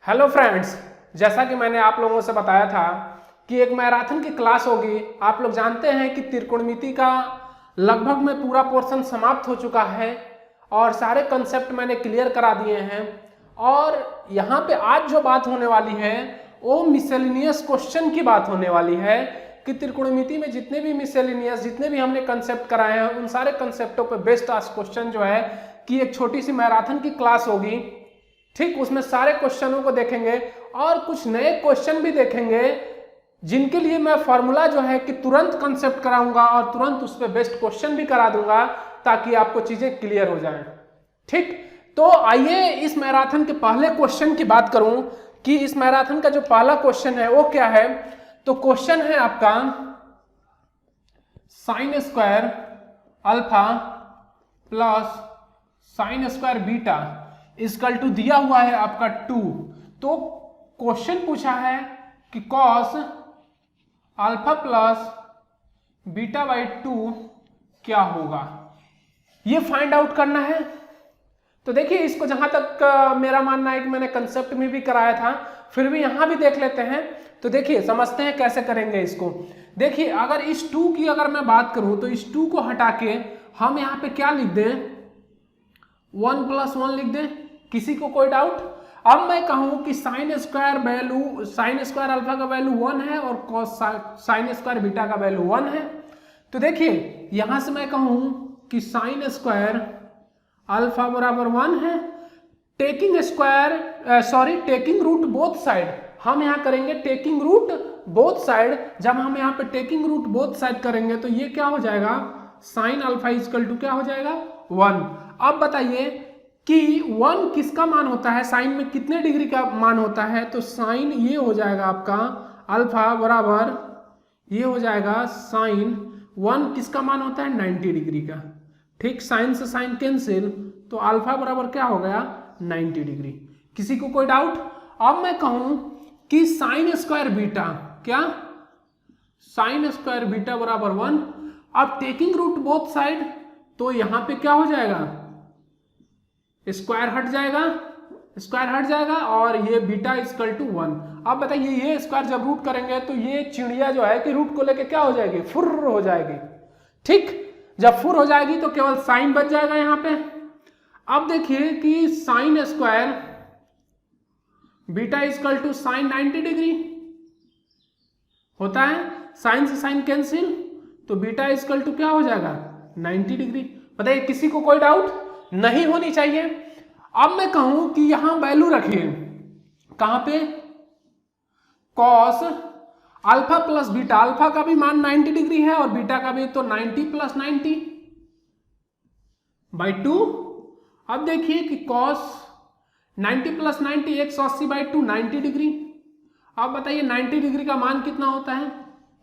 Hello friends, जैसा कि मैंने आप लोगों से बताया था कि एक मैराथन की क्लास होगी। आप लोग जानते हैं कि त्रिकोणमिति का लगभग में पूरा पोर्शन समाप्त हो चुका है और सारे कंसेप्ट मैंने क्लियर करा दिए हैं। और यहाँ पे आज जो बात होने वाली है वो मिसलेनियस क्वेश्चन की बात होने वाली है कि त्रिकोणमिति में जितने भी मिसलेनियस जितने भी हमने कंसेप्ट कराए हैं उन सारे कंसेप्टों पे बेस्ड आज क्वेश्चन जो है कि एक छोटी सी मैराथन की क्लास होगी। ठीक, उसमें सारे क्वेश्चनों को देखेंगे और कुछ नए क्वेश्चन भी देखेंगे जिनके लिए मैं फॉर्मूला जो है कि तुरंत कंसेप्ट कराऊंगा और तुरंत उस पर बेस्ट क्वेश्चन भी करा दूंगा ताकि आपको चीजें क्लियर हो जाएं। ठीक, तो आइए इस मैराथन के पहले क्वेश्चन की बात करूं कि इस मैराथन का जो पहला क्वेश्चन है वो क्या है। तो क्वेश्चन है आपका sine square alpha plus sine square beta equal to दिया हुआ है आपका 2। तो क्वेश्चन पूछा है कि cos alpha plus beta by 2 क्या होगा, ये फाइंड आउट करना है। तो देखिए, इसको जहां तक मेरा मानना है कि मैंने कंसेप्ट में भी कराया था, फिर भी यहां भी देख लेते हैं। तो देखिए, समझते हैं कैसे करेंगे इसको। देखिए, अगर इस 2 की अगर मैं बात करूं तो इस 2 को हटा के हम यहां पे क्या लिख दें, 1 + 1 लिख दें। किसी को कोई डाउट? अब मैं कहूं कि साइन स्क्वायर अल्फा का वैल्यू 1 है और कॉस साइन स्क्वायर बीटा का वैल्यू 1 है। तो देखिए, यहां से मैं कहूं कि साइन स्क्वायर अल्फा बराबर 1 है। टेकिंग रूट बोथ साइड, हम यहां करेंगे टेकिंग रूट बोथ साइड। जब हम यहां पे टेकिंग रूट बोथ साइड करेंगे तो ये क्या हो जाएगा, साइन अल्फा इक्वल टू क्या हो जाएगा, 1। अब बताइए कि 1 किसका मान होता है, साइन में कितने डिग्री का मान होता है। तो साइन ये हो जाएगा आपका अल्फा बराबर ये हो जाएगा साइन 1 किसका मान होता है, 90 डिग्री का। ठीक, साइन से साइन कैंसिल, तो अल्फा बराबर क्या हो गया, 90 डिग्री। किसी को कोई डाउट? अब मैं कहूं कि साइन स्क्वायर बीटा क्या, साइन स्क्वायर बीटा बराबर 1। अब टेकिंग रूट बोथ साइड, तो यहां पे क्या हो जाएगा, स्क्वायर हट जाएगा और ये बीटा इक्वल टू 1। अब बताइए, ये स्क्वायर जब रूट करेंगे तो ये चिड़िया जो है कि रूट को लेके क्या हो जाएगी, फुर्र हो जाएगी। ठीक, जब फुर हो जाएगी तो केवल साइन बच जाएगा यहां पे। अब देखिए कि sine square beta equal to sine 90 degree होता है। साइन से साइन कैंसिल, तो बीटा इक्वल टू क्या हो जाएगा, 90 डिग्री। बताइए, किसी को कोई डाउट? नहीं होनी चाहिए। अब मैं कहूं कि यहां वैल्यू रखिए, कहां पे, cos alpha plus beta, alpha का भी मान 90 डिग्री है और बीटा का भी, तो 90 + 90 बाई 2। अब देखिए कि कॉस 90 + 90 180/2 90 डिग्री। अब बताइए 90 डिग्री का मान कितना होता है,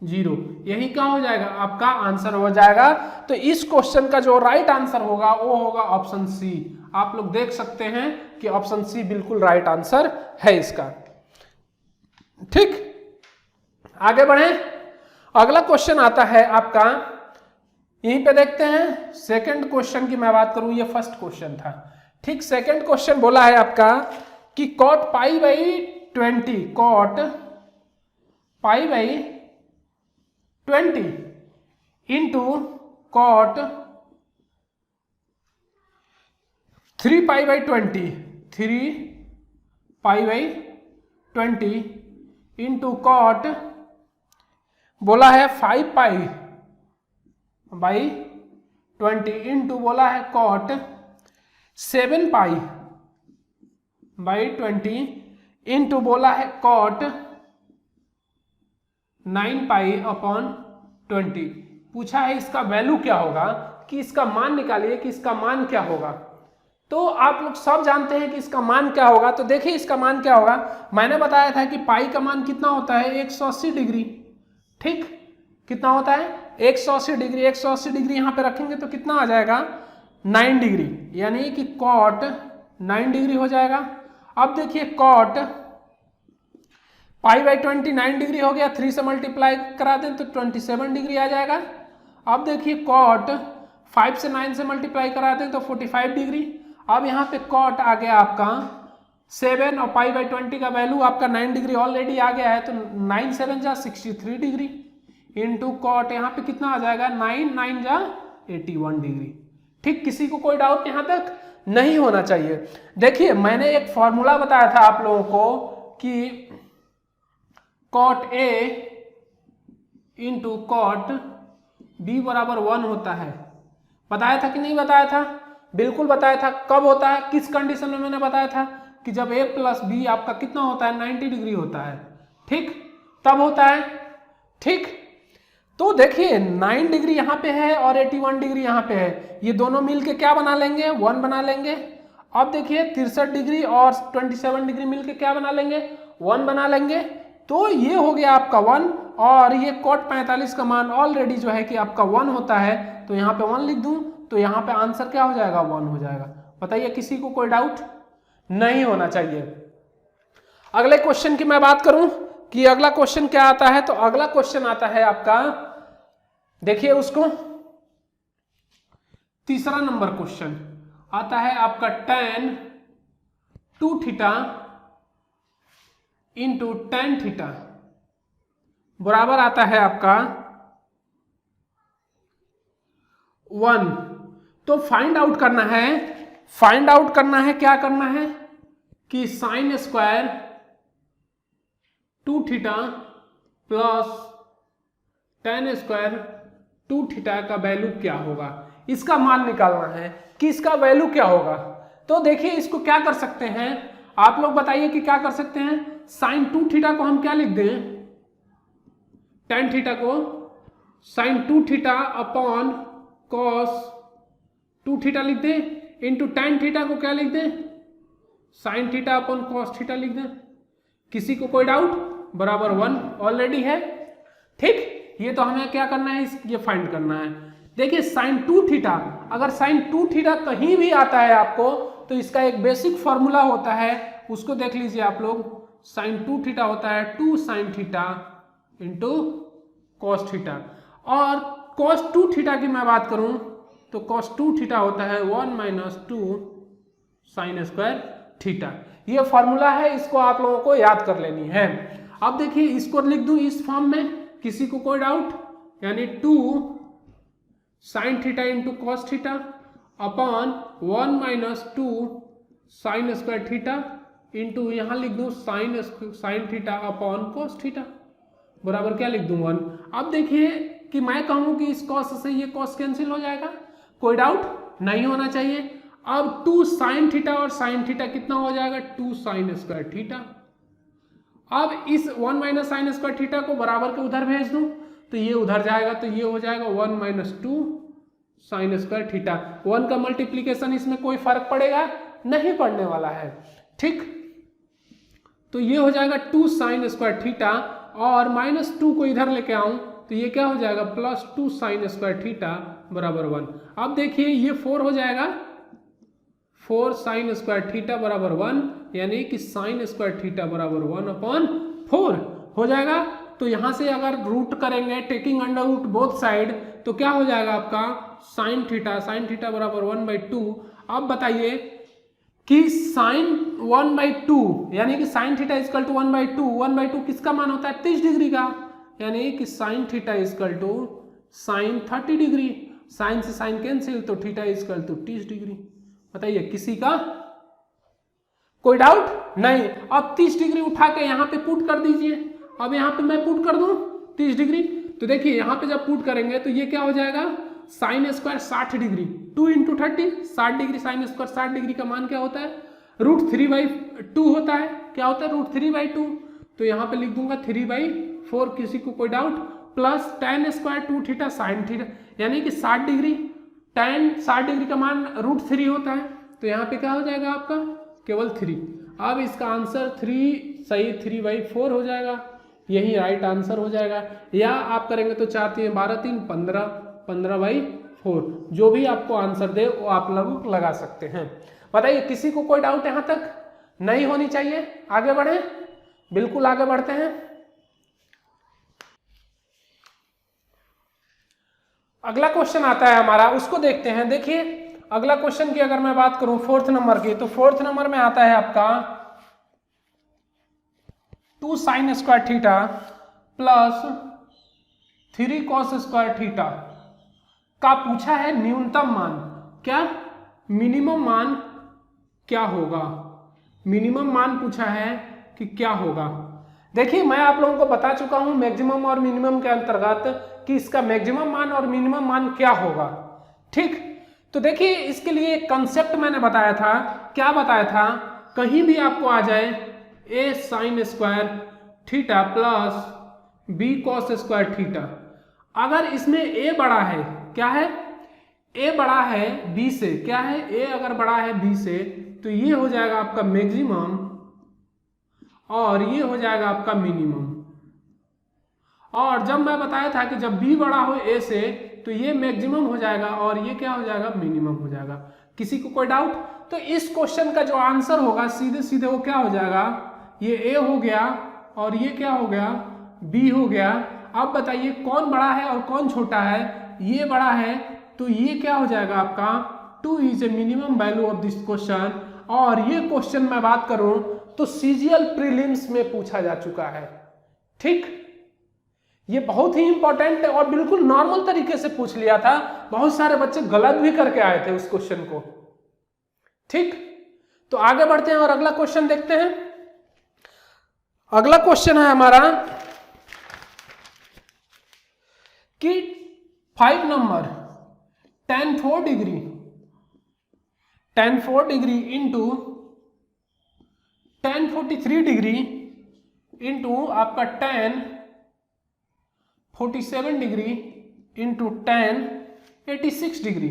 0। यही क्या हो जाएगा, आपका आंसर हो जाएगा। तो इस क्वेश्चन का जो राइट आंसर होगा वो होगा ऑप्शन सी। आप लोग देख सकते हैं कि ऑप्शन सी बिल्कुल राइट आंसर है इसका। ठीक, आगे बढ़े। अगला क्वेश्चन आता है आपका, यहीं पे देखते हैं। सेकंड क्वेश्चन की मैं बात करूं, ये फर्स्ट क्वेश्चन था। ठीक, सेकंड क्वेश्चन बोला है आपका कि cot π/20, cot π/20 into cot 3π/20, 3π/20 into cot बोला है 5π/20 इंटू बोला है cot 7π/20 इंटू बोला है cot 9π/20। पूछा है इसका वैल्यू क्या होगा, कि इसका मान निकालिए कि इसका मान क्या होगा। तो आप लोग सब जानते हैं कि इसका मान क्या होगा। तो देखिए इसका मान क्या होगा, मैंने बताया था कि पाई का मान कितना होता है, 180 डिग्री। ठीक, कितना होता है, 180 डिग्री। 180 डिग्री यहां पे रखेंगे तो कितना आ जाएगा, 9 डिग्री, यानी कि cot 9 डिग्री हो जाएगा। अब देखिए cot π/20 9 डिग्री हो गया, 3 से मल्टीप्लाई करा दें तो 27 डिग्री आ जाएगा। अब देखिए cot 5 से 9 से मल्टीप्लाई करा दें तो 45 डिग्री। अब यहाँ पे कॉट आ गया आपका 7 और पाई बाई 20 का वैल्यू आपका 9 डिग्री ऑलरेडी आ गया है, तो 9 7 जा 63 डिग्री इंटू कॉट यहाँ पे कितना आ जाएगा 9 9 जा 81 डिग्री। ठीक, किसी को कोई डाउट यहाँ तक नहीं होना चाहिए। देखिए मैंने एक फॉर्मूला बताया था आप लोगों को कि cot A into cot B बराबर 1 होता है। बताया था कि नहीं बताया था? बिल्कुल बताया था। कब होता है, किस कंडीशन में मैंने बताया था कि जब a प्लस बी आपका कितना होता है 90 डिग्री होता है। ठीक, तब होता है। ठीक, तो देखिए 9 डिग्री यहाँ पे है और 81 डिग्री यहाँ पे है, ये दोनों मिलके क्या बना लेंगे 1 बना लेंगे। अब देखिए 63 डिग्री और 27 डिग्री मिलके क्या बना लेंगे 1 बना लेंगे। तो ये हो गया आपका 1 और ये कॉट 45 का मान ऑलरेडी जो है कि आपका 1 होता है, तो यहाँ पे 1 लिख दूं तो यहाँ पे आंसर क्या हो जाएगा 1 हो जाएगा। बताइए किसी को कोई डाउट नहीं होना चाहिए। अगले क्वेश्चन की मैं बात करूं कि अगला क्वेश्चन क्या आता है, तो अगला क्वेश्चन आता है आपका, देखिए उसको, तीसरा नंबर क्वेश्चन आता है आपका tan 2 theta into tan theta बराबर आता है आपका 1। तो फाइंड आउट करना है, क्या करना है कि sine square 2 theta plus tan square 2 theta का वैल्यू क्या होगा, इसका मान निकालना है कि इसका वैल्यू क्या होगा। तो देखिए इसको क्या कर सकते हैं, आप लोग बताइए कि क्या कर सकते हैं। साइन 2 थीटा को हम क्या लिख दें, tan थीटा को sine 2 theta upon cos 2 theta लिख दें, इंटू tan थीटा को क्या लिख दें sine theta upon cos theta लिख दें। किसी को कोई डाउट, बराबर 1 ऑलरेडी है। ठीक, ये तो हमें क्या करना है, ये फाइंड करना है। देखिए साइन 2 थीटा, अगर साइन 2 थीटा कहीं भी आता है आपको तो इसका एक बेसिक फॉर्मूला होता है, उसको देख लीजिए आप लोग। साइन 2 थीटा होता है 2 sine theta into cos theta, और कॉस 2 थीटा की मैं बात करूं तो कॉस 2 थीटा होता है 1 माइनस 2 साइन स्क्वायर थीटा। ये फॉर्मूला है, इसको आप लोगों को याद कर लेनी है। अब देखिए इसको लिख दूं इस फॉर्म में, किसी को कोई डाउट, यानी 2 sine theta into cos theta upon 1 minus 2 sine square theta into यहाँ लिख दूं sign theta upon cos theta बराबर क्या लिख दूं 1। अब देखिए कि मैं कहूं कि इस कॉस से ये कॉस कैंसिल हो जाएगा, कोई डाउट नहीं होना चाहिए। अब 2 साइन थीटा और साइन थीटा कितना हो जाएगा 2 साइन स्क्वायर थीटा। अब इस 1 माइनस साइन स्क्वायर थीटा को बराबर के उधर भेज दूं तो ये उधर जाएगा, तो ये हो जाएगा 1 माइनस 2 साइन स्क्वायर थीटा। 1 का मल्टीप्लीकेशन इसमें कोई फर्क पड़ेगा नहीं पड़ने वाला है। ठीक, तो ये हो जाएगा 2 साइन स्क्वायर थीटा और माइनस 2 को इधर लेके आऊं तो ये क्या हो जाएगा प्लस 2 साइन स्क्वायर थीटा बराबर 1। अब देखिए ये 4 हो जाएगा, 4 साइन स्क्वायर थीटा बराबर 1, यानी कि साइन स्क्वायर थीटा बराबर 1 अपॉन 4 हो जाएगा। तो यहां से अगर रूट करेंगे taking under root both side तो क्या हो जाएगा आपका साइन थीटा बराबर 1/2। अब बताइए कि साइन 1/2 यानी कि साइन थीटा इजकल टू 1/2 किसका मान होता है 30 डिग्री का, यानी कि sine theta equal to sine 30 degree. Sine से साइन कैंसिल तो थीटा इजकल टू 30 डिग्री। बताइए किसी का कोई डाउट नहीं। अब 30 डिग्री उठा के यहाँ पे पुट कर दीजिए। अब यहाँ पे मैं पुट कर दूं 30 डिग्री, तो देखिए यहाँ पे जब पुट करेंगे तो ये क्या हो जाएगा sine square 60 degree, 2 into 30 60 degree, sine square 60 degree का मान क्या होता है √3/2 होता है। क्या होता है √3/2, तो यहाँ पे लिख दूंगा 3/4। किसी को कोई doubt, plus tan square 2 theta sine theta, यानी कि 60 डिग्री, tan 60 डिग्री का मान √3 होता है, तो यहाँ पे क्या हो जाएगा आपका केवल 3। अब इसका आंसर 3 सही 3/4 हो जाएगा, यही राइट आंसर हो जाएगा। या आप करेंगे तो 4 3 12 3 15 15/4, जो भी आपको आंसर दे वो आप लोग लगा सकते हैं। बताइए किसी को कोई डाउट यहाँ तक नहीं होनी चाहिए। आगे बढ़े, बिल्कुल आगे बढ़ते हैं। अगला क्वेश्चन आता है हमारा, उसको देखते हैं। देखिए अगला क्वेश्चन की अगर मैं बात करूं 4th नंबर की, तो 4th नंबर में आता है आपका 2 sine square theta plus 3 cos square theta का पूछा है न्यूनतम मान। क्या मिनिमम मान क्या होगा, मिनिमम मान पूछा है कि क्या होगा। देखिए मैं आप लोगों को बता चुका हूं मैक्सिमम और मिनिमम के अंतर्गत कि इसका मैक्सिमम मान और मिनिमम मान क्या होगा। ठीक, तो देखिए इसके लिए एक कंसेप्ट मैंने बताया था। क्या बताया था, कहीं भी आपको आ जाए a sine square theta plus b cos square theta, अगर इसमें a बड़ा है, क्या है, a बड़ा है b से, क्या है, a अगर बड़ा है b से, तो ये हो जाएगा आपका मैक्सिमम और ये हो जाएगा आपका मिनिमम। और जब मैं बताया था कि जब b बड़ा हो a से तो ये मैक्सिमम हो जाएगा और ये क्या हो जाएगा, मिनिमम हो जाएगा। किसी को कोई डाउट? तो इस क्वेश्चन का जो आंसर होगा सीधे सीधे वो क्या हो जाएगा, ये a हो गया और ये क्या हो गया, b हो गया। अब बताइए कौन बड़ा है और कौन छोटा है, ये बड़ा है तो ये क्या हो जाएगा आपका 2 is a minimum value of this question. और ये क्वेश्चन मैं बात करूं तो सीजीएल प्रीलिम्स में पूछा जा चुका है। ठीक, ये बहुत ही इंपॉर्टेंट है और बिल्कुल नॉर्मल तरीके से पूछ लिया था, बहुत सारे बच्चे गलत भी करके आए थे उस क्वेश्चन को। ठीक, तो आगे बढ़ते हैं और अगला क्वेश्चन देखते हैं। अगला क्वेश्चन है हमारा कि 5 number tan 4 degree into tan 43 degree into आपका tan 47 degree into tan 86 degree.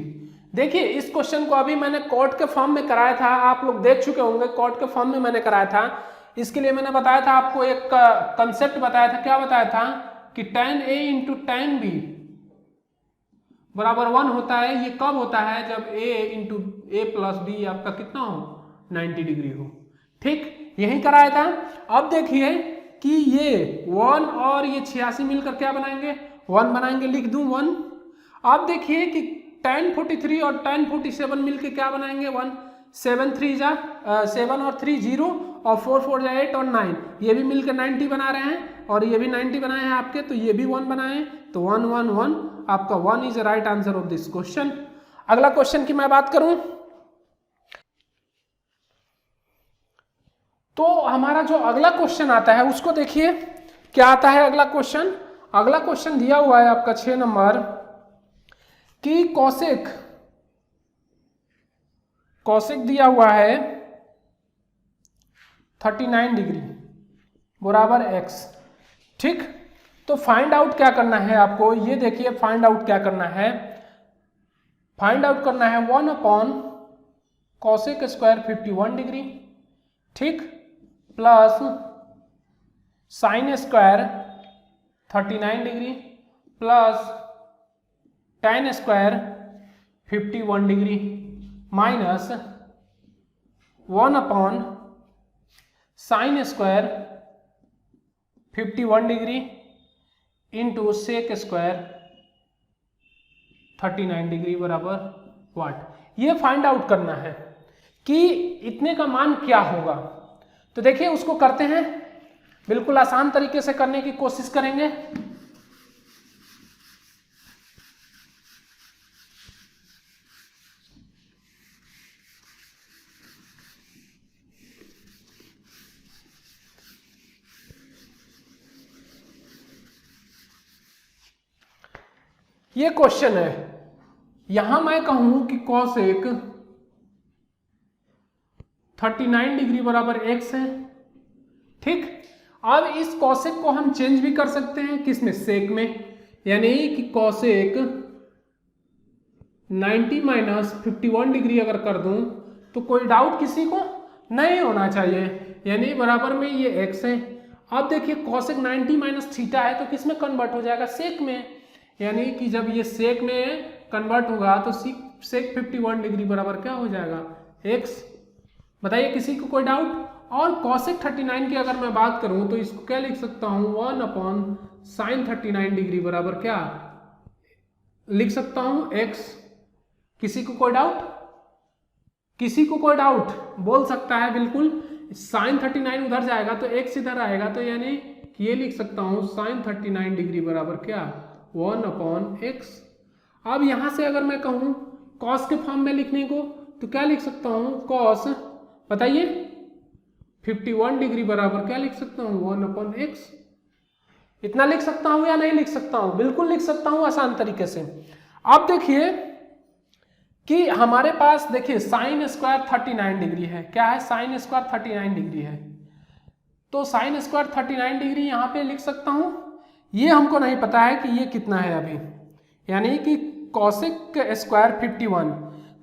देखिए इस क्वेश्चन को अभी मैंने कॉट के फॉर्म में कराया था, आप लोग देख चुके होंगे, कॉट के फॉर्म में मैंने कराया था। इसके लिए मैंने बताया था आपको, एक कंसेप्ट बताया था। क्या बताया था कि tan a into tan b बराबर 1 होता है। ये कब होता है, जब a into a plus B आपका कितना हो, 90 डिग्री हो। ठीक, यही कराया था। अब देखिए कि ये 1 और ये 86 मिलकर क्या बनाएंगे, 1 बनाएंगे, लिख दूं 1। अब देखिए कि tan 43 और tan 47 मिलकर क्या बनाएंगे, 1। 7 3 जा 7 और 3 0 और 4 4 जा 8 और 9, ये भी मिलकर 90 बना रहे हैं और ये भी 90 बनाए हैं आपके, तो ये भी 1 बनाए, तो 1 1 1 आपका 1 is right answer of this question. अगला क्वेश्चन की मैं बात करूं तो हमारा जो अगला क्वेश्चन आता है उसको देखिए क्या आता है। अगला क्वेश्चन दिया हुआ है आपका 6 नंबर कि कॉसेक दिया हुआ है 39 डिग्री बराबर x। ठीक, तो फाइंड आउट क्या करना है आपको, ये देखिए फाइंड आउट क्या करना है, फाइंड आउट करना है 1 अपॉन कॉसेक स्क्वायर 51 डिग्री, ठीक, plus sine square 39 degree plus tan square 51 degree minus 1 upon sine square 51 degree into sec square 39 degree बराबर व्हाट। ये फाइंड आउट करना है कि इतने का मान क्या होगा। तो देखिए उसको करते हैं, बिल्कुल आसान तरीके से करने की कोशिश करेंगे। ये क्वेश्चन है, यहां मैं कहूं कि कॉसेक 39 डिग्री बराबर x है। ठीक, अब इस कॉसेक को हम चेंज भी कर सकते हैं किसमें, सेक में, यानी कि कॉसेक 90 माइनस 51 डिग्री अगर कर दूं तो कोई डाउट किसी को नहीं होना चाहिए, यानी बराबर में ये x है। अब देखिए कॉसेक 90 माइनस थीटा है तो किस में कन्वर्ट हो जाएगा, सेक में, यानी कि जब ये सेक में कन्वर्ट होगा तो सेक 51 डिग्री बराबर क्या हो जाएगा, x। बताइए किसी को कोई डाउट। और कॉसेक 39 की अगर मैं बात करूं तो इसको क्या लिख सकता हूं, 1 अपॉन साइन 39 डिग्री बराबर क्या लिख सकता हूं, x। किसी को कोई डाउट, किसी को कोई डाउट बोल सकता है बिल्कुल, साइन 39 उधर जाएगा तो x इधर आएगा, तो यानी कि ये लिख सकता हूँ साइन 39 डिग्री बराबर क्या 1/x। अब यहाँ से अगर मैं कहूँ कॉस के फॉर्म में लिखने को तो क्या लिख सकता हूँ, कॉस बताइए 51 डिग्री बराबर क्या लिख सकता हूँ 1/x। इतना लिख सकता हूँ या नहीं लिख सकता हूँ? बिल्कुल लिख सकता हूँ आसान तरीके से। अब देखिए कि हमारे पास देखिए साइन स्क्वायर 39 डिग्री है, क्या है साइन स्क्वायर 39 डिग्री है, तो साइन स्क्वायर 39 डिग्री यहाँ पे लिख सकता हूँ। ये हमको नहीं पता है कि ये कितना है अभी, यानी कि कॉसेक स्क्वायर 51,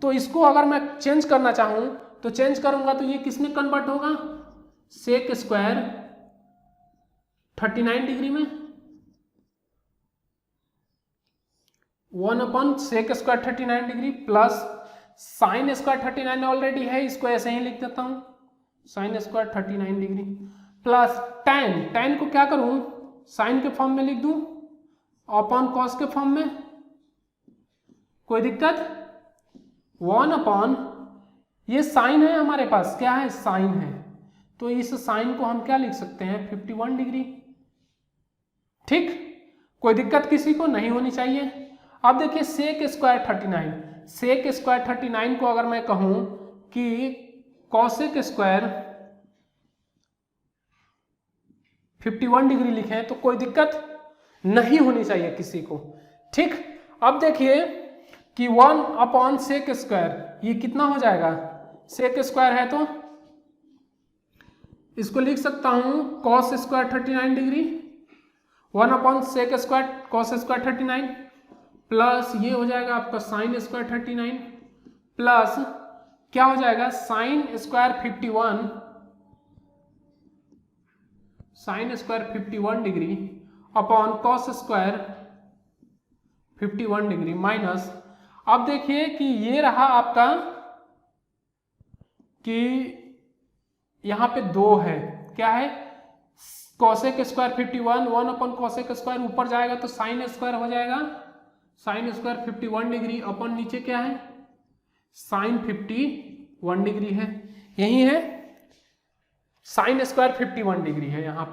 तो इसको अगर मैं चेंज करना चाहूँ तो चेंज करूँगा तो ये किस में कन्वर्ट होगा, सेक स्क्वायर 39 डिग्री में 1/सेक square 39 degree plus sine square 39 already है, इसको ऐसे ही लिख देता हूँ sine square 39 degree plus tan को क्या करूँ साइन के फॉर्म में लिख दूँ अपॉन कॉस के फॉर्म में, कोई दिक्कत 1/, ये साइन है हमारे पास, क्या है साइन है, तो इस साइन को हम क्या लिख सकते हैं 51 डिग्री। ठीक, कोई दिक्कत किसी को नहीं होनी चाहिए। अब देखिए सेक स्क्वायर 39, सेक स्क्वायर 39 को अगर मैं कहूं कि कॉसेक स्क्वायर 51 डिग्री लिखें तो कोई दिक्कत नहीं होनी चाहिए किसी को। ठीक, अब देखिए कि 1/सेक स्क्वायर ये कितना हो जाएगा, सेक स्क्वायर है तो इसको लिख सकता हूं कॉस स्क्वायर 39 डिग्री 1/सेक स्क्वायर कॉस स्क्वायर 39 प्लस ये हो जाएगा आपका साइन स्क्वायर 39 प्लस क्या हो जाएगा sign square 51 degree upon cos square 51 degree minus, अब देखिए कि ये रहा आपका कि यहां पे 2 है, क्या है कॉसेक स्क्वायर 51 1/कॉसेक स्क्वायर ऊपर जाएगा तो साइन स्क्वायर हो जाएगा साइन स्क्वायर 51 डिग्री अपन नीचे क्या है साइन 51 डिग्री है, यही है साइन स्क्वायर 51 डिग्री है, यहाँ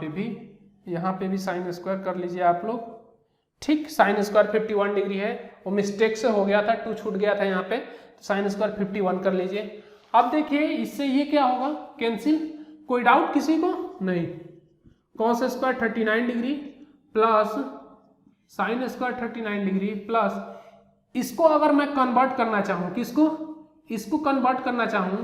पे भी साइन स्क्वायर कर लीजिए आप लोग। ठीक, साइन स्क्वायर 51 डिग्री है, वो मिस्टेक से हो गया था, 2 छूट गया था यहाँ पे, तो साइन स्क्वायर 51 कर लीजिए। अब देखिए इससे ये क्या होगा कैंसिल, कोई डाउट किसी को नहीं, cos square 39 degree plus sine square 39 degree plus इसको अगर मैं कन्वर्ट करना चाहूं, किसको इसको कन्वर्ट करना चाहूं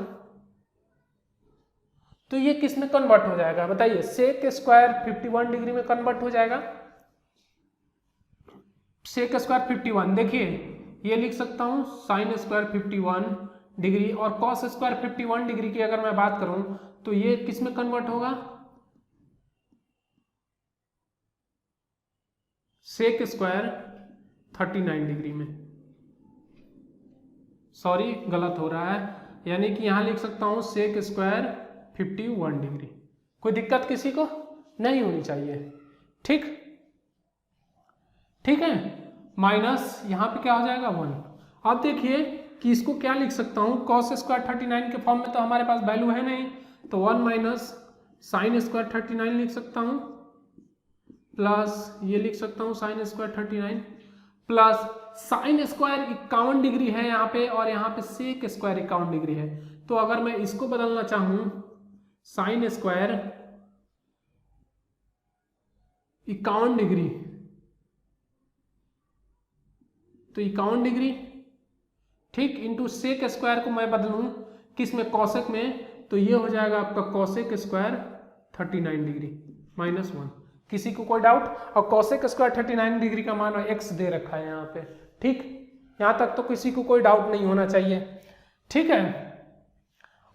तो ये किस में कन्वर्ट हो जाएगा बताइए, सेक स्क्वायर 51 डिग्री में कन्वर्ट हो जाएगा, सेक स्क्वायर 51 देखिए ये लिख सकता हूं साइन स्क्वायर 51 डिग्री और कॉस स्क्वायर 51 डिग्री की अगर मैं बात करूं तो ये किस में कन्वर्ट होगा, सेक स्क्वायर 39 डिग्री में, सॉरी गलत हो रहा है, यानी कि यहां लिख सकता हूं सेक स्क्वायर 51 डिग्री, कोई दिक्कत किसी को नहीं होनी चाहिए। ठीक, ठीक है, माइनस यहां पे क्या हो जाएगा 1। अब देखिए कि इसको क्या लिख सकता हूं कॉस स्क्वायर 39 के फॉर्म में तो हमारे पास वैल्यू है नहीं, तो 1 माइनस साइन स्क्वायर 39 लिख सकता हूं प्लस ये लिख सकता हूं sign square 39 plus sine square 51 degree है यहाँ पे और यहाँ पे सेक स्क्वायर 51 डिग्री है, तो अगर मैं इसको बदलना चाहूं साइन स्क्वायर 51 डिग्री तो 51 डिग्री ठीक इंटू सेक स्क्वायर को मैं बदलूं किस में कॉसेक में, तो ये हो जाएगा आपका कॉसेक स्क्वायर 39 डिग्री माइनस 1। किसी को कोई डाउट, और कॉसेक स्क्वायर 39 डिग्री का मान x दे रखा है यहाँ पे। ठीक, यहाँ तक तो किसी को कोई डाउट नहीं होना चाहिए। ठीक है,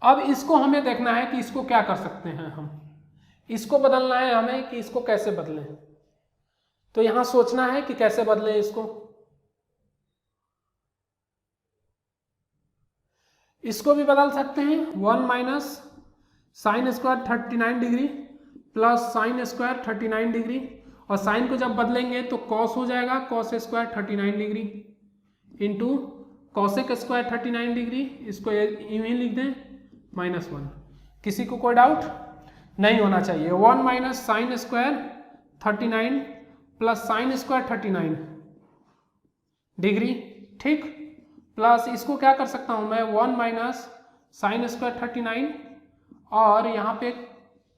अब इसको हमें देखना है कि इसको क्या कर सकते हैं हम, इसको बदलना है हमें कि इसको कैसे बदलें, तो यहां सोचना है कि कैसे बदलें इसको भी बदल सकते हैं 1 minus sign square 39 degree plus sine square 39 degree, और साइन को जब बदलेंगे तो कॉस हो जाएगा cos square 39 degree into cosec square 39 degree, इसको यूं ही लिख दें -1। किसी को कोई डाउट नहीं होना चाहिए। 1 minus sign square 39 plus sine square 39 degree, ठीक, प्लस इसको क्या कर सकता हूं मैं 1 माइनस साइन स्क्वायर 39 और यहाँ पे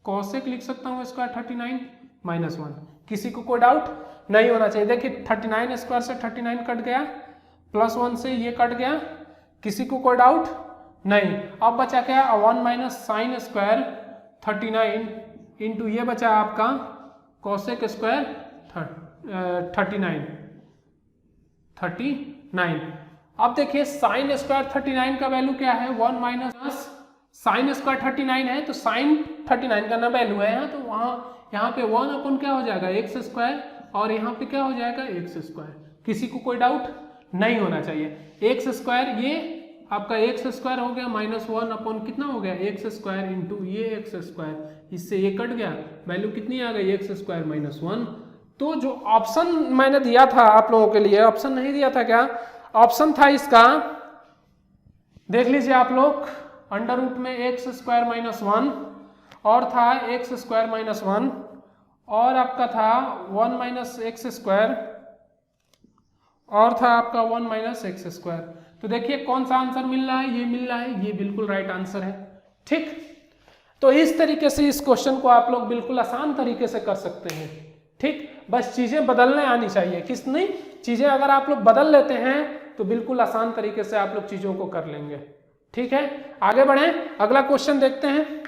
कॉसेक लिख सकता हूँ स्क्वायर 39 माइनस 1। किसी को कोई डाउट नहीं होना चाहिए। देखिए 39 स्क्वायर से 39 कट गया, प्लस 1 से ये कट गया, किसी को कोई डाउट नहीं। अब बचा क्या 1 माइनस साइन स्क्वायर 39 इंटू ये बचा आपका कॉसेक स्क्वायर 39। अब देखिए साइन स्क्वायर 39 का वैल्यू क्या है 1 माइनस साइन स्क्वायर 39 है तो साइन 39 का ना वैल्यू है यहाँ, तो वहाँ यहाँ पे 1 अपन क्या हो जाएगा एक्स स्क्वायर और यहाँ पे क्या हो जाएगा एक्स स्क्वायर। किसी को कोई डाउट नहीं होना चाहिए। एक्स स्क्वायर ये आपका एक्स स्क्वायर हो गया माइनस 1 अपन कितना हो गया एक्स स्क्वायर इंटू ये एक्स स्क्वायर, इससे ये कट गया, वैल्यू कितनी आ गई एक्स स्क्वायर माइनस 1। तो जो ऑप्शन मैंने दिया था आप लोगों के लिए, ऑप्शन नहीं दिया था क्या, ऑप्शन था इसका, देख लीजिए आप लोग, अंडर रूट में एक्स स्क्वायर माइनस 1 और था एक्स स्क्वायर माइनस 1 और आपका था 1 माइनस एक्स स्क्वायर और था आपका 1 माइनस एक्स स्क्वायर। तो देखिए कौन सा आंसर मिल रहा है, ये मिल रहा है, ये बिल्कुल राइट आंसर है, ठीक। तो इस तरीके से इस क्वेश्चन को आप लोग बिल्कुल आसान तरीके से कर सकते हैं, ठीक। बस चीजें बदलने आनी चाहिए, किस नहीं, चीजें अगर आप लोग बदल लेते हैं तो बिल्कुल आसान तरीके से आप लोग चीजों को कर लेंगे, ठीक है। आगे बढ़ें, अगला क्वेश्चन देखते हैं।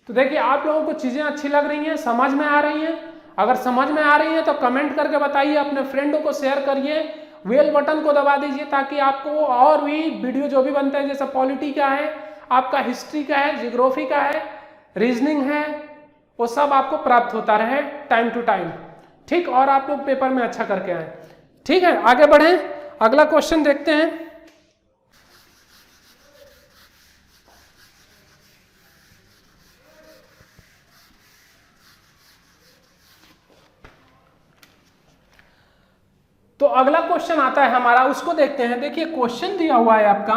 तो देखिए आप लोगों को चीजें अच्छी लग रही हैं, समझ में आ रही हैं। अगर समझ में आ रही है तो कमेंट करके बताइए, अपने फ्रेंडों को शेयर करिए, बेल बटन को दबा दीजिए ताकि आपको और भी वीडियो जो भी बनते हैं, जैसे पॉलिटी का है, आपका हिस्ट्री का है, जियोग्राफी का है, रीजनिंग है, वो सब आपको प्राप्त होता रहे टाइम टू टाइम, ठीक। और आप लोग पेपर में अच्छा करके आए, ठीक है। आगे बढ़ें, अगला क्वेश्चन देखते हैं। तो अगला क्वेश्चन आता है हमारा, उसको देखते हैं। देखिए क्वेश्चन दिया हुआ है आपका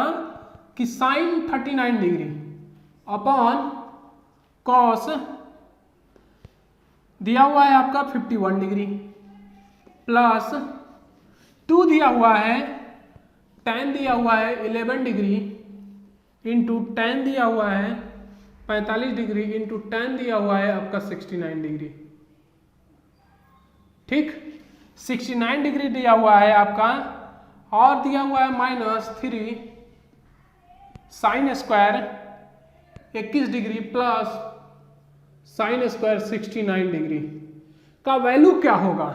कि साइन 39 डिग्री अपॉन कॉस दिया हुआ है आपका 51 डिग्री प्लस 2 दिया हुआ है, tan दिया हुआ है 11 डिग्री इंटू tan दिया हुआ है 45 डिग्री इंटू tan दिया हुआ है आपका 69 डिग्री, ठीक। 69 डिग्री दिया हुआ है आपका और दिया हुआ है -3 sine square 21 degree plus sine square 69 degree का वैल्यू क्या होगा,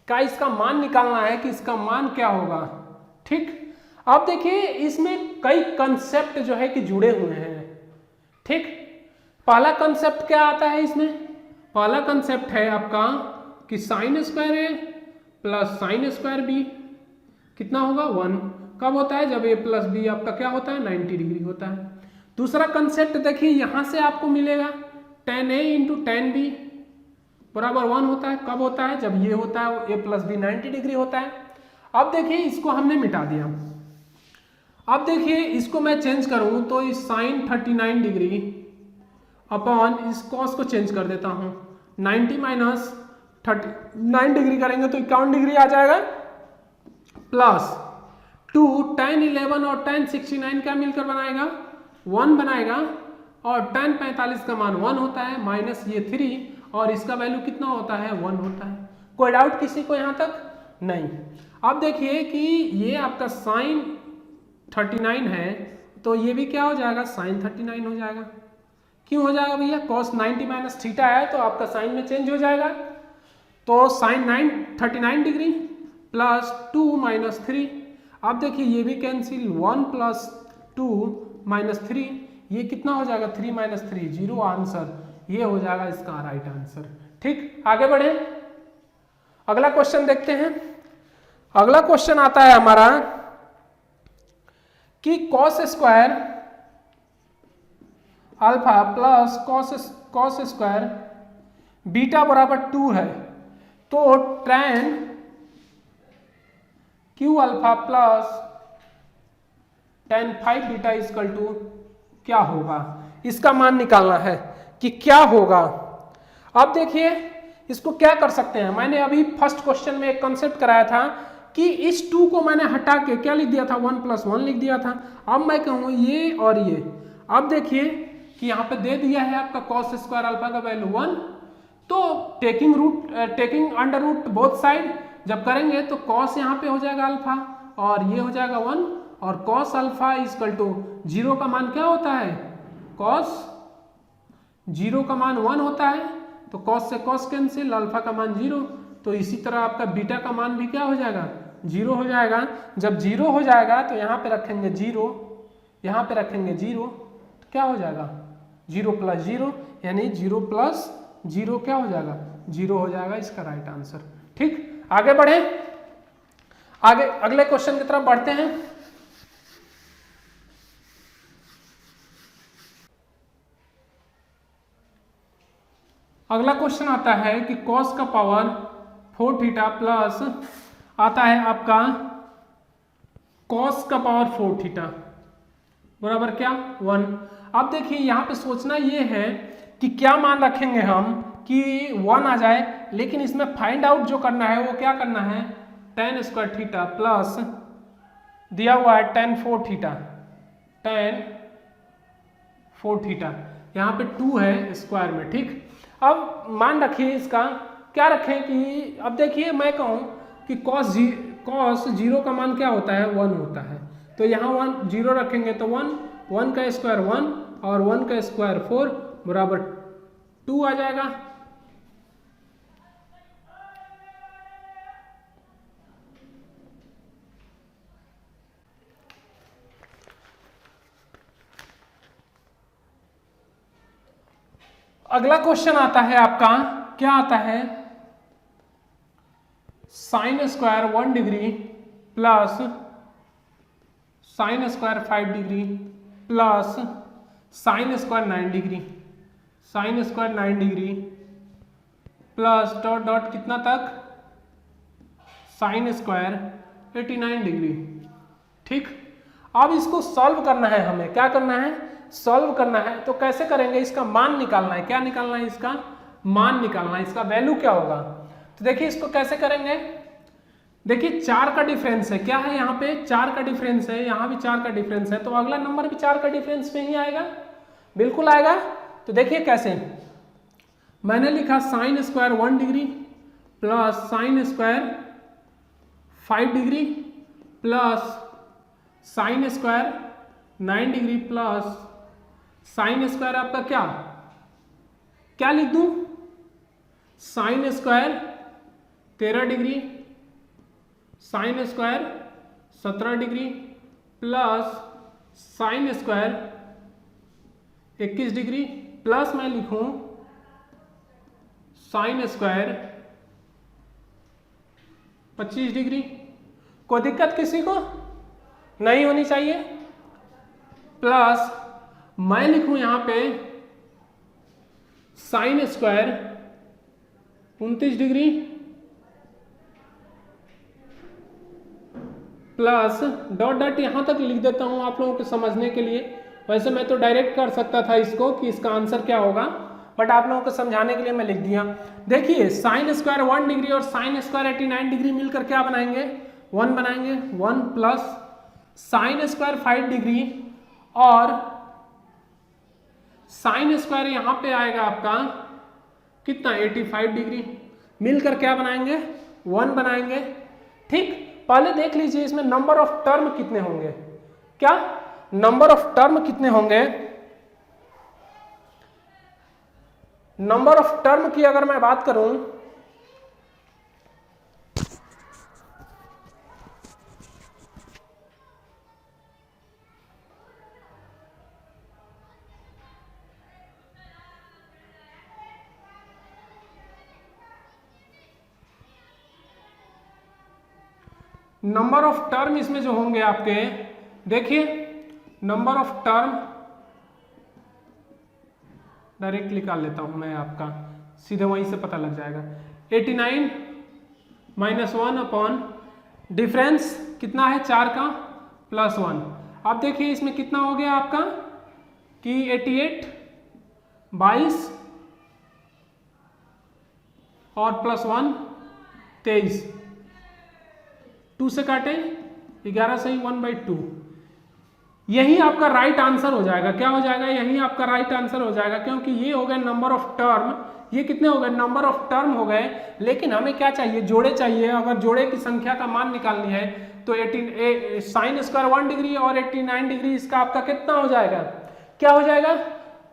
का इसका मान निकालना है कि इसका मान क्या होगा, ठीक। अब देखिए इसमें कई कंसेप्ट जो है कि जुड़े हुए हैं, ठीक। पहला कंसेप्ट क्या आता है इसमें, पहला कंसेप्ट है आपका कि साइन स्क्वायर ए प्लस साइन स्क्वायर बी कितना होगा 1, कब होता है जब a प्लस बी आपका क्या होता है 90 डिग्री होता है। दूसरा कंसेप्ट देखिए यहां से आपको मिलेगा tan a into tan b बराबर 1 होता है, कब होता है जब ये होता है a प्लस बी 90 डिग्री होता है। अब देखिए इसको हमने मिटा दिया, अब देखिए इसको मैं चेंज करूं तो इस साइन 39 डिग्री अपॉन इस कॉस को चेंज कर देता हूं, 90 माइनस 39 डिग्री करेंगे तो 51 डिग्री आ जाएगा प्लस 2 tan 11 और tan 69 क्या मिलकर बनाएगा 1 बनाएगा और tan 45 का मान 1 होता है माइनस ये 3 और इसका वैल्यू कितना होता है 1 होता है। कोई डाउट किसी को यहाँ तक नहीं। अब देखिए कि ये आपका साइन 39 है तो ये भी क्या हो जाएगा साइन 39 हो जाएगा, क्यों हो जाएगा भैया, cos 90 माइनस थीटा है तो आपका साइन में चेंज हो जाएगा, तो साइन 39 डिग्री प्लस 2 माइनस 3। अब देखिए ये भी कैंसिल, 1 प्लस 2 माइनस 3, ये कितना हो जाएगा 3 माइनस 3 0 आंसर, ये हो जाएगा इसका राइट आंसर। ठीक, आगे बढ़े, अगला क्वेश्चन देखते हैं। अगला क्वेश्चन आता है हमारा कि cos square alpha plus cos square beta बराबर 2 है, तो tan क्यू alpha plus tan 5 beta equal to क्या होगा, इसका मान निकालना है कि क्या होगा। अब देखिए इसको क्या कर सकते हैं, मैंने अभी फर्स्ट क्वेश्चन में एक कंसेप्ट कराया था कि इस 2 को मैंने हटा के क्या लिख दिया था, 1 प्लस 1 लिख दिया था। अब मैं कहूँ ये और ये, अब देखिए कि यहाँ पे दे दिया है आपका कॉस स्क्वायर अल्फा का वैल्यू 1, तो taking under root both side जब करेंगे तो कॉस यहाँ पे हो जाएगा अल्फा और ये हो जाएगा 1, और कॉस अल्फा इक्वल टू 0 का मान क्या होता है, कॉस 0 का मान 1 होता है, तो कॉस से कॉस कैंसिल, अल्फा का मान 0, तो इसी तरह आपका बीटा का मान भी क्या हो जाएगा 0 हो जाएगा। जब 0 हो जाएगा तो यहाँ पे रखेंगे 0, यहाँ पे रखेंगे 0, तो क्या हो जाएगा 0 प्लस 0, यानी 0 प्लस 0 क्या हो जाएगा 0 हो जाएगा, इसका राइट आंसर। ठीक, आगे बढ़े, आगे अगले क्वेश्चन की तरफ बढ़ते हैं। अगला क्वेश्चन आता है कि cos का पावर 4 थीटा प्लस आता है आपका cos का पावर 4 थीटा बराबर क्या 1। अब देखिए यहाँ पे सोचना ये है कि क्या मान रखेंगे हम कि 1 आ जाए, लेकिन इसमें फाइंड आउट जो करना है वो क्या करना है, tan स्क्वायर थीटा प्लस दिया हुआ है tan 4 थीटा, tan 4 थीटा, यहाँ पे 2 है स्क्वायर में। ठीक, अब मान रखिए इसका क्या रखें कि अब देखिए मैं कहूँ कि cos 0 का मान क्या होता है 1 होता है, तो यहाँ 1 0 रखेंगे तो 1 का स्क्वायर 1 और 1 का स्क्वायर 4 बराबर 2 आ जाएगा। अगला क्वेश्चन आता है आपका, क्या आता है, sine square 1 degree plus sine square 5 degree plus sine square 9 degree, sine square 9 degree plus dot dot कितना तक, साइन स्क्वायर 89 डिग्री। ठीक, अब इसको सॉल्व करना है, हमें क्या करना है, सॉल्व करना है। तो कैसे करेंगे, इसका मान निकालना है, क्या निकालना है, इसका मान निकालना है, इसका वैल्यू क्या होगा। तो देखिए इसको कैसे करेंगे, देखिए 4 का डिफरेंस है, क्या है यहाँ पे 4 का डिफरेंस है, यहाँ भी 4 का डिफरेंस है, तो अगला नंबर भी 4 का डिफरेंस में ही आएगा, बिल्कुल आएगा। तो देखिए कैसे, मैंने लिखा sine square 1 degree plus sine square 5 degree plus sine square 9 degree plus sine square आपका क्या क्या लिख दूं, sine square 13 degree, sine square 17 degree plus sine square 21 degree plus मैं लिखूं साइन स्क्वायर 25 डिग्री। कोई दिक्कत किसी को नहीं होनी चाहिए। प्लस मैं लिखूं यहां पे sine square 29 degree plus dot dot यहां तक लिख देता हूं आप लोगों को समझने के लिए। वैसे मैं तो डायरेक्ट कर सकता था इसको कि इसका आंसर क्या होगा, बट आप लोगों को समझाने के लिए मैं लिख दिया। देखिए साइन स्क्वायर 1 डिग्री और साइन स्क्वायर 89 डिग्री मिलकर क्या बनाएंगे 1 बनाएंगे, 1 प्लस साइन स्क्वायर 5 डिग्री और साइन स्क्वायर यहां पे आएगा आपका कितना 85 डिग्री, मिलकर क्या बनाएंगे 1 बनाएंगे। ठीक, पहले देख लीजिए इसमें नंबर ऑफ टर्म कितने होंगे, क्या नंबर ऑफ टर्म कितने होंगे, नंबर ऑफ टर्म की अगर मैं बात करूं, नंबर ऑफ टर्म इसमें जो होंगे आपके, देखिए नंबर ऑफ टर्म डायरेक्ट निकाल लेता हूं मैं, आपका सीधे वहीं से पता लग जाएगा। 89 माइनस 1 अपॉन डिफरेंस कितना है 4 का प्लस 1। अब देखिए इसमें कितना हो गया आपका कि 88 22 और प्लस 1 23, 2 से काटे 11 सही 1/2। यही आपका राइट आंसर हो जाएगा। क्या हो जाएगा? यही आपका राइट आंसर हो जाएगा, क्योंकि ये हो गए नंबर ऑफ टर्म, ये कितने हो गए? नंबर ऑफ टर्म हो गए। लेकिन हमें क्या चाहिए? जोड़े चाहिए। अगर जोड़े की संख्या का मान निकालनी है तो 18 साइन स्क्वायर 1 डिग्री और 89 डिग्री, इसका आपका कितना हो जाएगा? क्या हो जाएगा?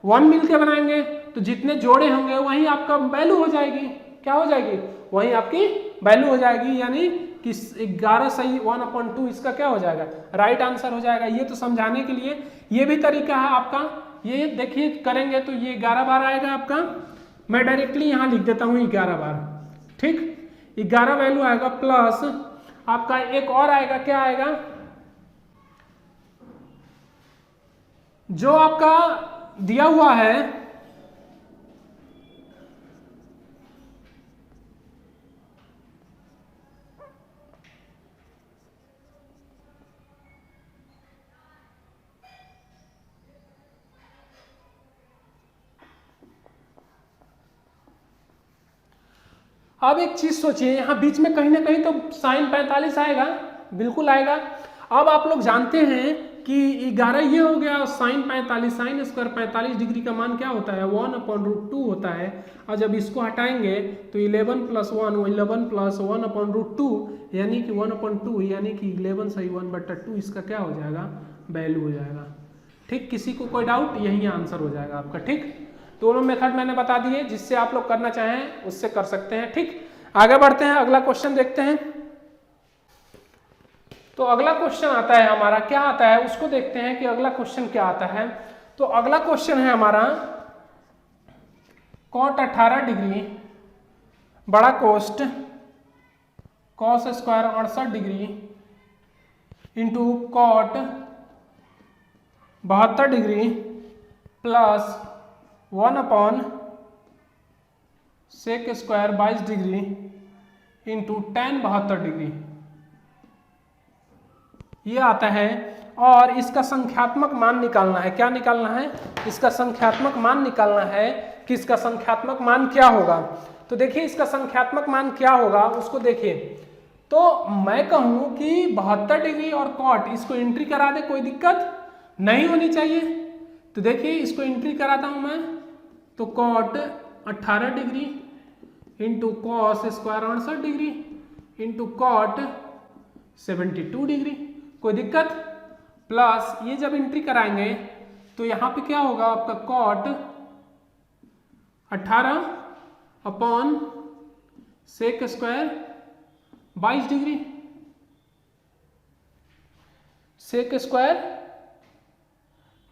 1 मिलके बनाएंगे तो जितने जोड़े होंगे वही आपका वैल्यू हो जाएगी। क्या हो जाएगी? वही आपकी वैल्यू हो जाएगी, यानी कि 11 सही 1/2 इसका क्या हो जाएगा? राइट आंसर हो जाएगा। ये तो समझाने के लिए ये भी तरीका है आपका। ये देखिए करेंगे तो ये 11 बार आएगा आपका। मैं डायरेक्टली यहाँ लिख देता हूँ 11 बार, ठीक। 11 वैल्यू आएगा प्लस आपका एक और आएगा। क्या आएगा? जो आपका दिया हुआ है अब एक चीज सोचिए, यहाँ बीच में कहीं ना कहीं तो साइन 45 आएगा, बिल्कुल आएगा। अब आप लोग जानते हैं कि 11 ये हो गया, साइन 45, साइन स्क्वायर 45 डिग्री का मान क्या होता है? 1/√2 होता है। और जब इसको हटाएंगे तो 11 + 1 11 + 1/√2 यानी कि 1/2, यानी कि 11 सही 1/2 इसका क्या हो जाएगा? वैल्यू हो जाएगा, ठीक। किसी को कोई डाउट? यही आंसर हो जाएगा आपका, ठीक। दोनों मेथड मैंने बता दिए, जिससे आप लोग करना चाहें उससे कर सकते हैं, ठीक। आगे बढ़ते हैं, अगला क्वेश्चन देखते हैं। तो अगला क्वेश्चन आता है हमारा, क्या आता है उसको देखते हैं कि अगला क्वेश्चन क्या आता है। तो अगला क्वेश्चन है हमारा cot 18 डिग्री बड़ा कोस्ट cos square 68 degree into cot 72 degree plus 1/sec square 22 degree into tan 72 degree, ये आता है। और इसका संख्यात्मक मान निकालना है। क्या निकालना है? इसका संख्यात्मक मान निकालना है कि इसका संख्यात्मक मान क्या होगा। तो देखिए इसका संख्यात्मक मान क्या होगा उसको देखिए। तो मैं कहूं कि 72 डिग्री और कॉट इसको एंट्री करा दे, कोई दिक्कत नहीं होनी चाहिए। तो देखिए इसको एंट्री कराता हूं मैं, तो cot 18 degree into cos square 68 degree into cot 72 degree, कोई दिक्कत। प्लस ये जब एंट्री कराएंगे तो यहाँ पे क्या होगा आपका? Cot 18 upon sec square 22 degree, sec square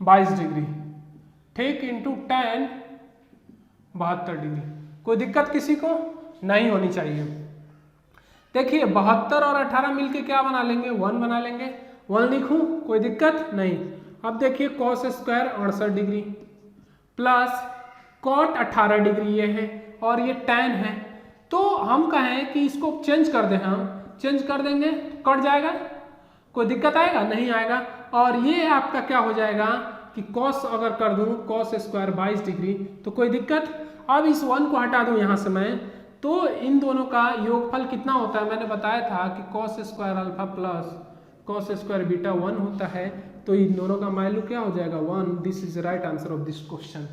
22 degree, ठीक, इंटू tan 72 डिग्री। कोई दिक्कत किसी को नहीं होनी चाहिए। देखिए 72 और 18 मिलके क्या बना लेंगे? 1 बना लेंगे। 1 लिखूं, कोई दिक्कत नहीं। अब देखिए cos square 68 degree plus cot 18 degree ये है और ये tan है। तो हम कहें कि इसको चेंज कर दें, हम चेंज कर देंगे तो कट जाएगा, कोई दिक्कत आएगा? नहीं आएगा। और ये आपका क्या हो जाएगा कि cos अगर कर दूं cos स्क्वायर 22 डिग्री तो कोई दिक्कत। अब इस 1 को हटा दूं यहाँ से मैं, तो इन दोनों का योगफल कितना होता है? मैंने बताया था कि cos square alpha plus cos square beta 1 होता है। तो इन दोनों का वैल्यू क्या हो जाएगा? 1। This is right answer of this question,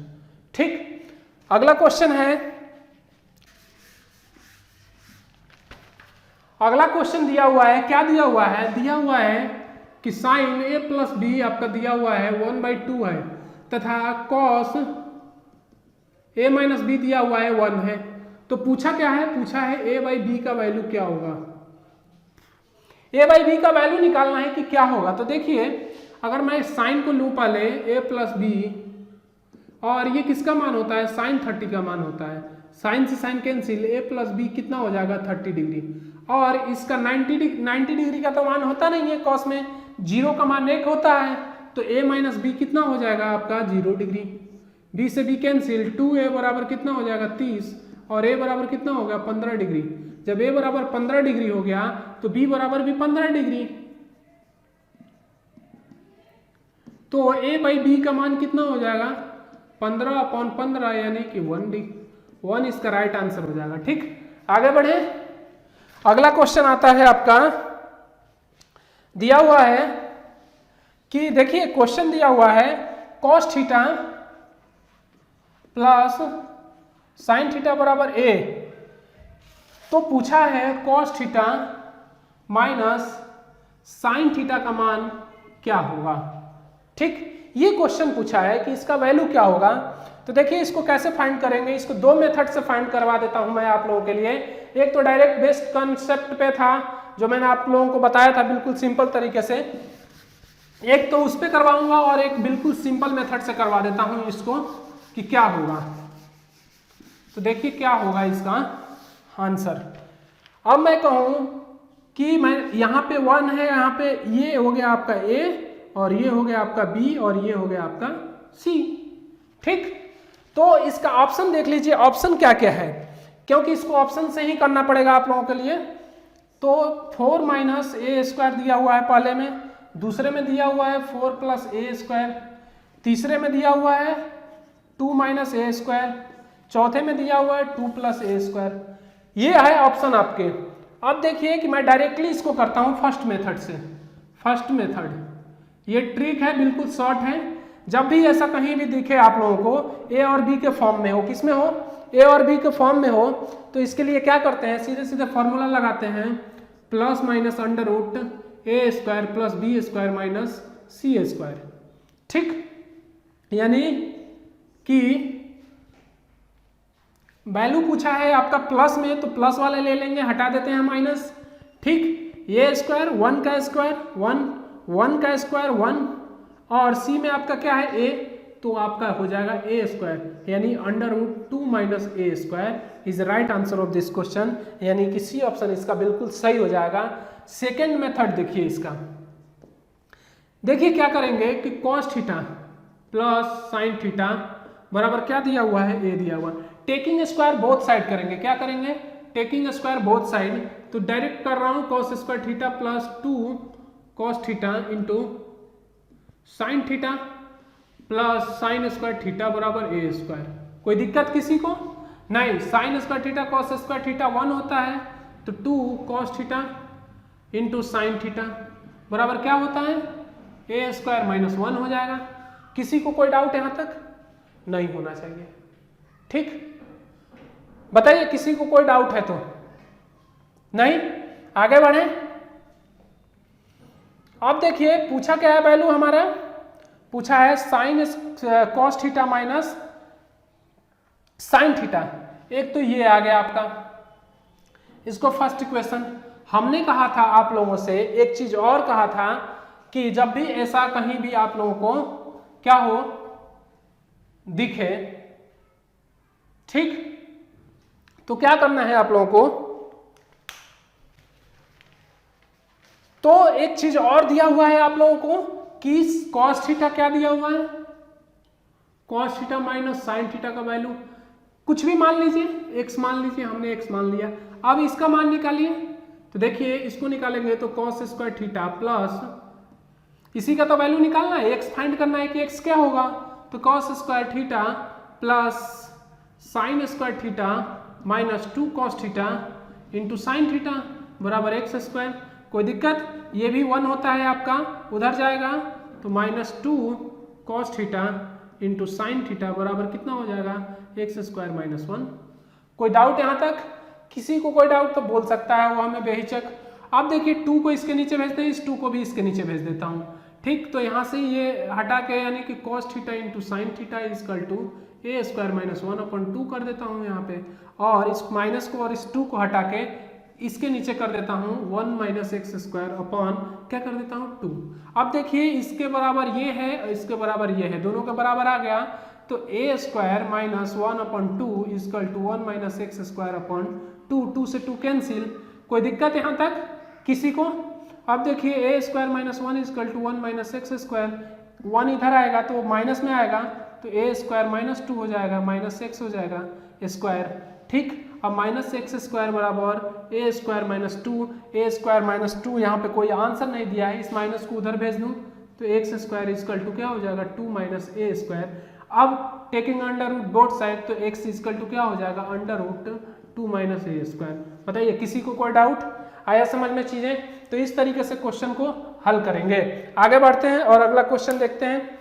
ठीक। अगला क्वेश्चन है, अगला क्वेश्चन दिया हुआ है, क्या दिया हुआ है? दिया हुआ है कि साइन a प्लस बी आपका दिया हुआ है 1/2 है तथा cos ए माइनस बी दिया हुआ है 1 है, तो पूछा क्या है, पूछा है ए बाई बी का वैल्यू क्या होगा। ए बाई बी का वैल्यू निकालना है कि क्या होगा। तो देखिए अगर मैं साइन को लूँ पहले ए प्लस बी, और ये किसका मान होता है, साइन 30 का मान होता है, साइन से साइन कैंसिल, ए प्लस बी कितना हो जाएगा 30 डिग्री, और इसका 90 डिग्री का तो मान होता नहीं है, कॉस में 0 का मान 1 होता है, तो ए माइनस बी कितना हो जाएगा आपका 0 डिग्री, बी से बी कैंसिल, 2a बराबर कितना हो जाएगा 30, और a बराबर कितना हो गया 15 डिग्री। जब a बराबर 15 डिग्री हो गया तो b बराबर भी 15 डिग्री, तो a बाई बी का मान कितना हो जाएगा 15/15 यानी कि 1 इसका राइट आंसर हो जाएगा। ठीक, आगे बढ़े। अगला क्वेश्चन आता है आपका, दिया हुआ है कि देखिए क्वेश्चन दिया हुआ है cos theta plus sine theta बराबर a, तो पूछा है cos theta minus sine theta का मान क्या होगा। ठीक, ये क्वेश्चन पूछा है कि इसका वैल्यू क्या होगा। तो देखिए इसको कैसे फाइंड करेंगे, इसको दो मेथड से फाइंड करवा देता हूं मैं आप लोगों के लिए। एक तो डायरेक्ट बेस्ड कंसेप्ट पे था जो मैंने आप लोगों को बताया था बिल्कुल सिंपल तरीके से, एक तो उस पे करवाऊंगा और एक बिल्कुल सिंपल मेथड से करवा देता हूं इसको कि क्या होगा। तो देखिए क्या होगा इसका आंसर। अब मैं कहूं कि मैं यहाँ पे 1 है, यहाँ पे ये हो गया आपका a और ये हो गया आपका b और ये हो गया आपका c। ठीक, तो इसका ऑप्शन देख लीजिए, ऑप्शन क्या क्या है, क्योंकि इसको ऑप्शन से ही करना पड़ेगा आप लोगों के लिए। तो 4 माइनस ए स्क्वायर दिया हुआ है पहले में, दूसरे में दिया हुआ है 4 प्लस ए स्क्वायर, तीसरे में दिया हुआ है 2 माइनस ए स्क्वायर, चौथे में दिया हुआ है 2 प्लस ए स्क्वायर। ये है ऑप्शन आपके। अब देखिए कि मैं डायरेक्टली इसको करता हूं फर्स्ट मेथड से। फर्स्ट मेथड ये ट्रिक है, बिल्कुल शॉर्ट है। जब भी ऐसा कहीं भी दिखे आप लोगों को ए और बी के फॉर्म में हो, किस में हो, ए और बी के फॉर्म में हो, तो इसके लिए क्या करते हैं, सीधे सीधे फॉर्मूला लगाते हैं, plus minus under root A square plus B square minus C square. ठीक, यानी कि वैल्यू पूछा है आपका प्लस में, तो प्लस वाले ले लेंगे, हटा देते हैं माइनस। ठीक, ए स्क्वायर 1 का स्क्वायर 1 का स्क्वायर 1, और सी में आपका क्या है ए, तो आपका हो जाएगा ए स्क्वायर, यानी under root 2 minus A square is right answer of this question, यानी कि सी ऑप्शन इसका बिल्कुल सही हो जाएगा। सेकेंड मेथड देखिए इसका, देखिए क्या करेंगे कि cos theta plus sine theta बराबर क्या दिया हुआ है, ए दिया हुआ, टेकिंग स्क्वायर बोथ साइड करेंगे। क्या करेंगे, टेकिंग स्क्वायर बोथ साइड, तो डायरेक्ट कर रहा हूं cos square theta plus 2 cos theta into sine theta plus sine square theta बराबर ए स्क्वायर। कोई दिक्कत किसी को नहीं, sine square theta cos square theta 1 होता है, तो 2 cos theta into sine theta बराबर क्या होता है, ए स्क्वायर माइनस 1 हो जाएगा। किसी को कोई डाउट यहां तक नहीं होना चाहिए। ठीक, बताइए किसी को कोई डाउट है तो नहीं, आगे बढ़े। अब देखिए पूछा क्या है वैल्यू हमारा, पूछा है sine cos theta minus sine theta. एक तो ये आ गया आपका, इसको फर्स्ट इक्वेशन। हमने कहा था आप लोगों से एक चीज और कहा था कि जब भी ऐसा कहीं भी आप लोगों को क्या हो दिखे, ठीक, तो क्या करना है आप लोगों को, तो एक चीज और दिया हुआ है आप लोगों को कि cos थीटा क्या दिया हुआ है, cos theta minus sine theta का वैल्यू कुछ भी मान लीजिए, x मान लीजिए, हमने x मान लिया। अब इसका मान निकालिए, तो देखिए इसको निकालेंगे तो cos स्क्वायर थीटा प्लस इसी का तो वैल्यू निकालना है, x फाइंड करना है कि x क्या होगा, तो cos square theta plus sine square theta minus 2 cos theta into sine theta बराबर x स्क्वायर। कोई दिक्कत, ये भी 1 होता है आपका, उधर जाएगा तो minus 2 cos theta into sine theta बराबर कितना हो जाएगा, x स्क्वायर माइनस 1। कोई डाउट यहाँ तक, किसी को कोई डाउट तो बोल सकता है वो हमें बेहिचक। अब देखिए 2 को इसके नीचे भेजते हैं, इस 2 को भी इसके नीचे भेज देता हूँ। ठीक, तो यहाँ से ये हटा के यानी कि cos theta into sine theta is equal to A square minus 1/2 कर देता हूँ यहाँ पे, और इस माइनस को और इस 2 को हटा के इसके नीचे कर देता हूँ 1 माइनस एक्स स्क्वायर अपॉन क्या कर देता हूँ 2। अब देखिए इसके बराबर ये है, इसके बराबर ये है, दोनों के बराबर आ गया, तो A square minus 1/2 equal to 1 minus X square upon 2, 2 से 2 कैंसिल। कोई दिक्कत यहाँ तक किसी को? अब देखिए A square minus 1 equal to 1 minus X square, 1 इधर आएगा तो माइनस में आएगा, तो ए स्क्वायर माइनस 2 हो जाएगा, माइनस एक्स हो जाएगा स्क्वायर। ठीक, अब माइनस एक्स स्क्वायर बराबर ए स्क्वायर माइनस 2, ए स्क्वायर माइनस 2 यहाँ पे कोई आंसर नहीं दिया है, इस माइनस को उधर भेज दूँ तो एक्स स्क्वायर इजकल टू क्या हो जाएगा 2 माइनस ए स्क्वायर। अब taking under root both side, तो एक्स इजकल टू क्या हो जाएगा under root 2 minus A square. बताइए किसी को कोई डाउट आया समझ में चीजें? तो इस तरीके से क्वेश्चन को हल करेंगे। आगे बढ़ते हैं और अगला क्वेश्चन देखते हैं।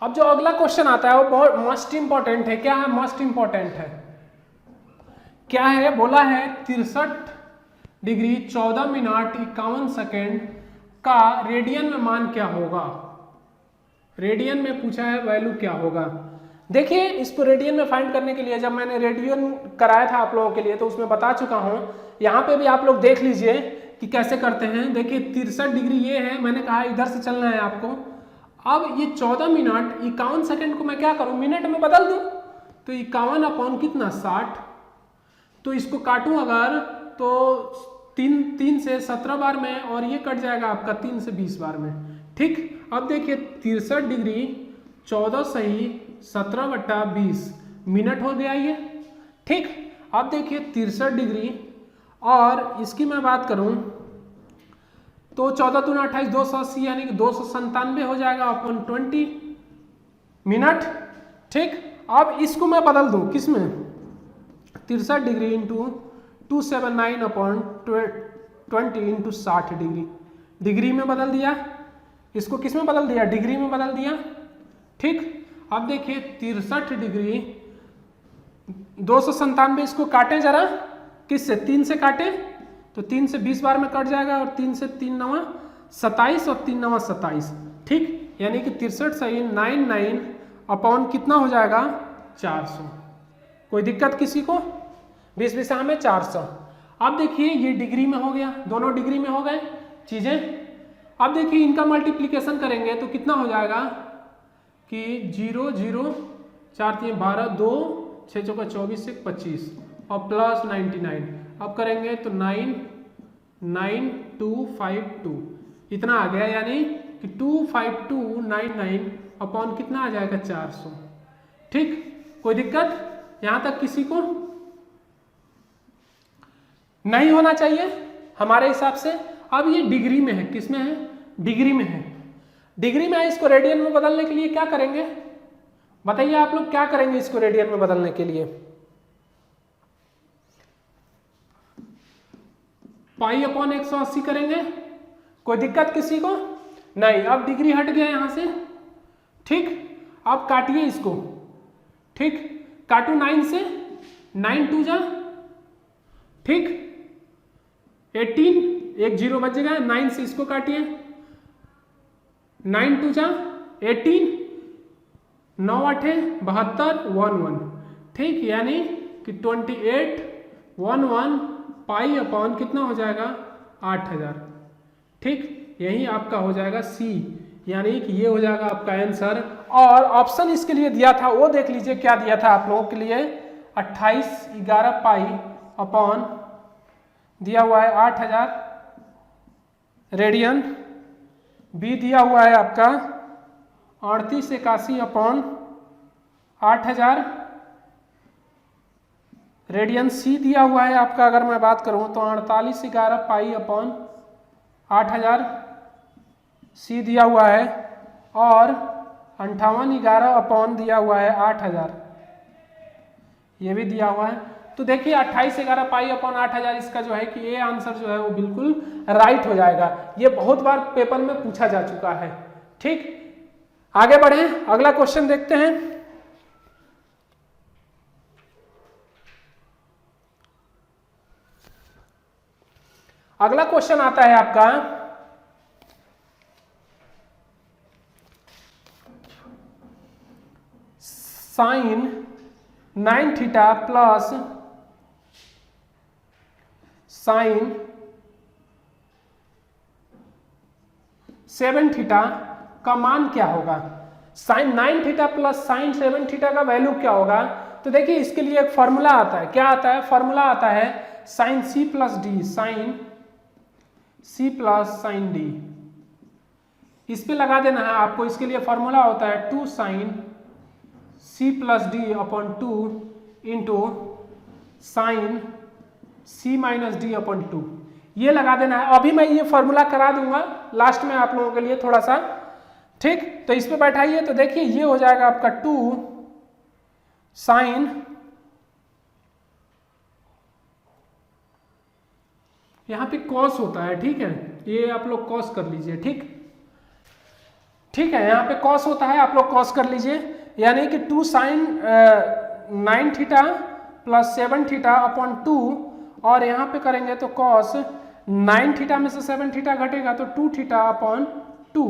अब जो अगला क्वेश्चन आता है वो बहुत मोस्ट इंपॉर्टेंट है। क्या है? मोस्ट इंपॉर्टेंट है। क्या है? बोला है 63 डिग्री 14 मिनट 51 सेकेंड का रेडियन में मान क्या होगा। रेडियन में पूछा है वैल्यू क्या होगा। देखिए इसको रेडियन में फाइंड करने के लिए जब मैंने रेडियन कराया था आप लोगों के लिए तो उसमें बता चुका हूं, यहाँ पे भी आप लोग देख लीजिए कि कैसे करते हैं। देखिए 63 डिग्री ये है, मैंने कहा इधर से चलना है आपको। अब ये 14 मिनट 51 सेकेंड को मैं क्या करूं मिनट में बदल दूं, तो 51 अपॉन कितना 60, तो इसको काटूं अगर तो 3 से 17 बार में, और ये कट जाएगा आपका 3 से 20 बार में। ठीक, अब देखिए 63 डिग्री 14 सही 17/20 मिनट हो गया ये। ठीक, अब देखिए 63 डिग्री और इसकी मैं बात करूं तो 14 दूना 28 280 यानी कि 297 हो जाएगा अपॉन 20 मिनट। ठीक, अब इसको मैं बदल दूं किस में 63 degree into 279 upon 20 into 60 degree, degree में बदल दिया। इसको किस में बदल दिया? डिग्री में बदल दिया। ठीक, अब देखिए 63 डिग्री 297, इसको काटें जरा, किससे 3 से काटें तो 3 से 20 बार में कट जाएगा, और 3 से 3 9 27 और 3 9 27। ठीक, यानी कि 63 सही 99 अपॉन कितना हो जाएगा 400। कोई दिक्कत किसी को? 20 विषय में 400। अब देखिए ये डिग्री में हो गया, दोनों डिग्री में हो गए चीजें। अब देखिए इनका मल्टीप्लीकेशन करेंगे तो कितना हो जाएगा कि 0 0 4 3 12 2 6 चौका 24 से 25 और प्लस 99। अब करेंगे तो 99252 इतना आ गया, यानी कि 25299 अपॉन कितना आ जाएगा 400। ठीक, कोई दिक्कत यहाँ तक किसी को? नहीं होना चाहिए हमारे हिसाब से। अब ये डिग्री में है, किस में है? डिग्री में है। डिग्री में है, इसको रेडियन में बदलने के लिए क्या करेंगे बताइए आप लोग, क्या करेंगे इसको रेडियन में बदलने के लिए? पाई अपॉन 180 करेंगे। कोई दिक्कत किसी को? नहीं। अब डिग्री हट गया यहां से। ठीक, अब काटिए इसको। ठीक, काटू 9 से, 9 2 जा, ठीक 18, एक 0 बच जाएगा। 9 से इसको काटिए, 9 2 जा 18, 9 8 72 1 1। ठीक, यानी कि 28 1 1 पाई अपॉन कितना हो जाएगा 8000। ठीक, यही आपका हो जाएगा सी, यानी कि ये हो जाएगा आपका आंसर। और ऑप्शन इसके लिए दिया था वो देख लीजिए क्या दिया था आप लोगों के लिए, 28 11 पाई अपॉन दिया हुआ है 8000 रेडियन। बी दिया हुआ है आपका 38 81 अपॉन 8000 रेडियन। सी दिया हुआ है आपका, अगर मैं बात करूं तो 48 11 पाई अपॉन 8000 सी दिया हुआ है, और 58 11 अपॉन दिया हुआ है 8000 ये भी दिया हुआ है। तो देखिए 2811 पाई अपॉन 8000 इसका जो है कि ये आंसर जो है वो बिल्कुल राइट हो जाएगा। ये बहुत बार पेपर में पूछा जा चुका है। ठीक, आगे बढ़े, अगला क्वेश्चन देखते हैं। अगला क्वेश्चन आता है आपका sine 9 theta plus sine 7 theta का मान क्या होगा। Sine 9 theta plus sine 7 theta का वैल्यू क्या होगा। तो देखिए इसके लिए एक फॉर्मूला आता है। क्या आता है? फॉर्मूला आता है sine C plus D, sine C plus sine D. इस पे लगा देना है आपको। इसके लिए फॉर्मूला होता है 2 sine C plus D upon 2 into sine C minus D upon 2, ये लगा देना है। अभी मैं ये फॉर्मूला करा दूंगा लास्ट में आप लोगों के लिए थोड़ा सा। ठीक, तो इस पे बैठाइए। तो देखिए ये हो जाएगा आपका 2 साइन, यहां पे कॉस होता है, ठीक है, ये आप लोग कॉस कर लीजिए। ठीक, ठीक है, यहाँ पे कॉस होता है, आप लोग कॉस कर लीजिए। यानी कि 2 sine 9 theta plus 7 theta upon 2, और यहाँ पे करेंगे तो कॉस 9 थीटा में से 7 थीटा घटेगा तो 2 थीटा अपॉन 2।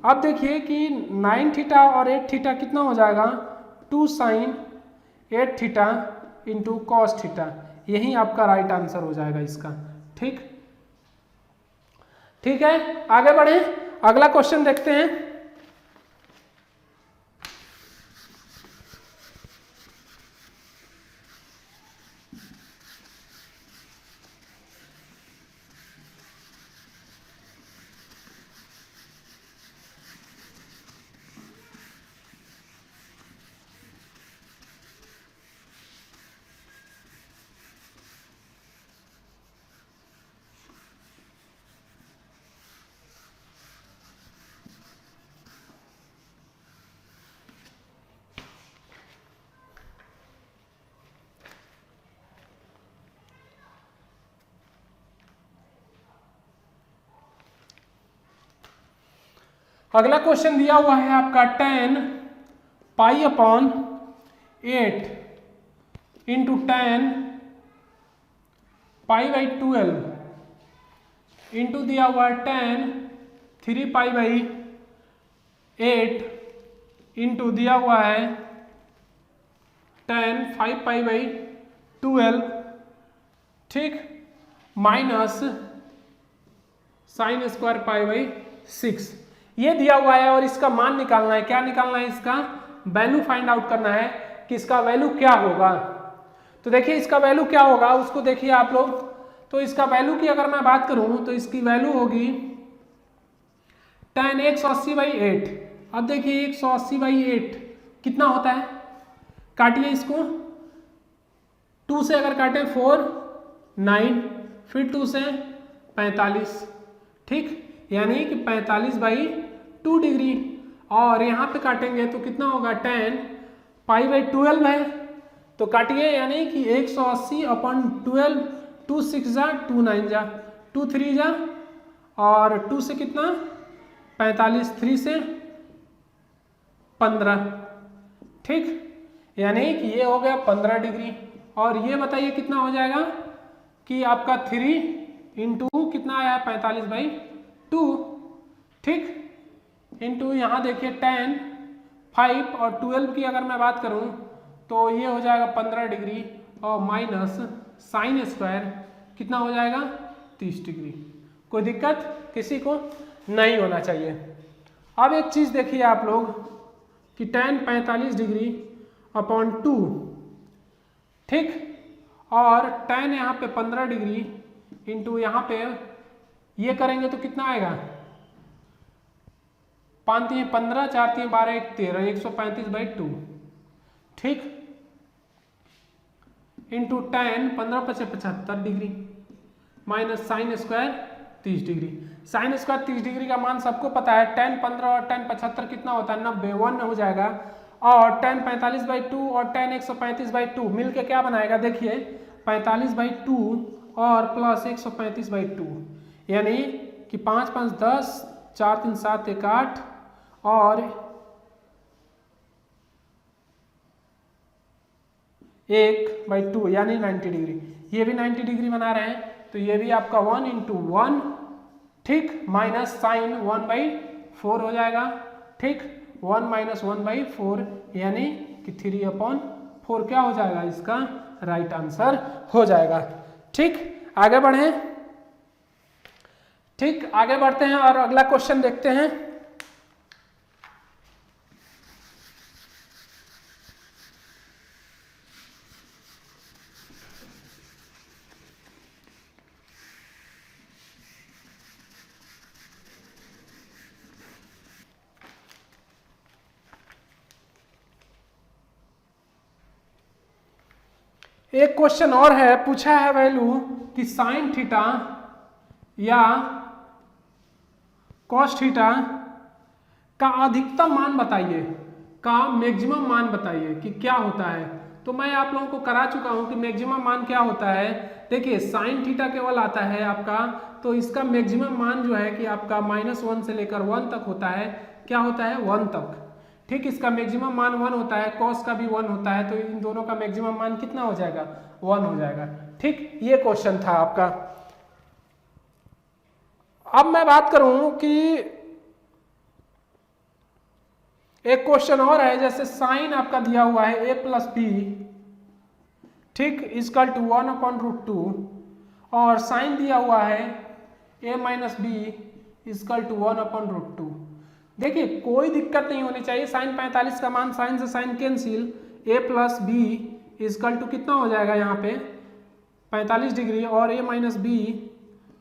अब देखिए कि 9 थीटा और 8 थीटा कितना हो जाएगा, 2 sine 8 theta into cos theta. यही आपका राइट आंसर हो जाएगा इसका। ठीक, ठीक है, आगे बढ़े, अगला क्वेश्चन देखते हैं। अगला क्वेश्चन दिया हुआ है आपका 10 pi upon 8 into 10 pi by 12 into दिया हुआ है 10 3 पाई बाई 8 इंटू दिया हुआ है 10 5 पाई बाई 12, ठीक, minus sine square pi by 6। ये दिया हुआ है और इसका मान निकालना है। क्या निकालना है? इसका वैल्यू फाइंड आउट करना है कि इसका वैल्यू क्या होगा। तो देखिए इसका वैल्यू क्या होगा उसको देखिए आप लोग। तो इसका वैल्यू की अगर मैं बात करूं तो इसकी वैल्यू होगी 10 180 बाई 8। अब देखिए 180 बाई 8 कितना होता है, काटिए इसको। 2 से अगर काटें 4 9, फिर 2 से 45, ठीक, यानी कि 45 बाई 2 डिग्री। और यहाँ पे काटेंगे तो कितना होगा 10 पाई बाई 12 है, तो काटिए, यानी कि 180 अपॉन 12, 2 6 जा 2 9 जा 2 3 जा, और 2 से कितना 45, 3 से 15, ठीक, यानी कि ये हो गया 15 डिग्री। और ये बताइए कितना हो जाएगा कि आपका 3 इंटू कितना आया 45 बाई 2, ठीक, इंटू यहाँ देखिए 10 5 और 12 की अगर मैं बात करूँ तो ये हो जाएगा 15 डिग्री, और माइनस साइन स्क्वायर कितना हो जाएगा 30 डिग्री। कोई दिक्कत किसी को नहीं होना चाहिए। अब एक चीज़ देखिए आप लोग कि 10 45 डिग्री अपॉन 2, ठीक, और 10 यहाँ पे 15 डिग्री इंटू यहाँ पे ये करेंगे तो कितना आएगा 5 3 15 4 3 12 1 13 135 बाई 2, ठीक, into 10 15 5 75 degree minus sine square 30 degree. Sine square 30 degree का मान सबको पता है। 10 15 और 10 75 कितना होता है 90, 1 हो जाएगा। और 10 45 बाई 2 और 10 135 बाई 2 मिलके क्या बनाएगा देखिए 45/2 और प्लस 135/2, यानी कि 5 5 10, 4 3 7 1 8 और 1/2 यानी 90 डिग्री। ये भी 90 डिग्री बना रहे हैं, तो ये भी आपका 1 × 1, ठीक, माइनस साइन 1/4 हो जाएगा, ठीक, 1 - 1/4 यानी कि 3/4 क्या हो जाएगा, इसका राइट आंसर हो जाएगा। ठीक, आगे बढ़े, ठीक, आगे बढ़ते हैं और अगला क्वेश्चन देखते हैं। एक क्वेश्चन और है, पूछा है वैल्यू कि साइन थीटा या कॉस थीटा का अधिकतम मान बताइए, का मैक्सिमम मान बताइए कि क्या होता है। तो मैं आप लोगों को करा चुका हूं कि मैक्सिमम मान क्या होता है। देखिए साइन थीटा केवल आता है आपका, तो इसका मैक्सिमम मान जो है कि आपका -1 से लेकर 1 तक होता है। क्या होता है, 1 तक, ठीक, इसका मैक्सिमम मान 1 होता है, कॉस का भी 1 होता है, तो इन दोनों का मैक्सिमम मान कितना हो जाएगा, 1 हो जाएगा। ठीक, ये क्वेश्चन था आपका। अब मैं बात करूं कि एक क्वेश्चन और है, जैसे साइन आपका दिया हुआ है a + b, ठीक, = 1/√2 और साइन दिया हुआ है a - b = 1/√2। देखिए कोई दिक्कत नहीं होनी चाहिए, साइन 45 का मान, साइन से साइन कैंसिल, a + b = कितना हो जाएगा यहाँ पे 45 डिग्री और a - b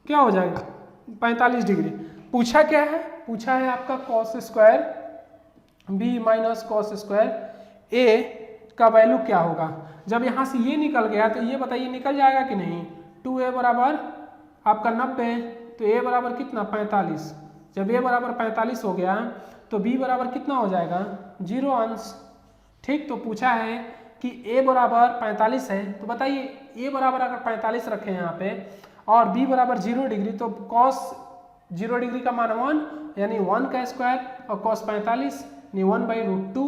क्या हो जाएगा 45 डिग्री। पूछा क्या है, पूछा है आपका cos square b - cos square a का वैल्यू क्या होगा। जब यहाँ से ये निकल गया तो ये बताइए निकल जाएगा कि नहीं। 2a बराबर आपका 90, तो a बराबर कितना 45। जब a बराबर 45 हो गया तो b बराबर कितना हो जाएगा 0 अंश। ठीक, तो पूछा है कि a बराबर 45 है, तो बताइए a बराबर अगर 45 रखें यहाँ पे और b बराबर 0 डिग्री, तो cos 0 डिग्री का मान 1 यानी 1 का स्क्वायर और cos 45 यानी 1/√2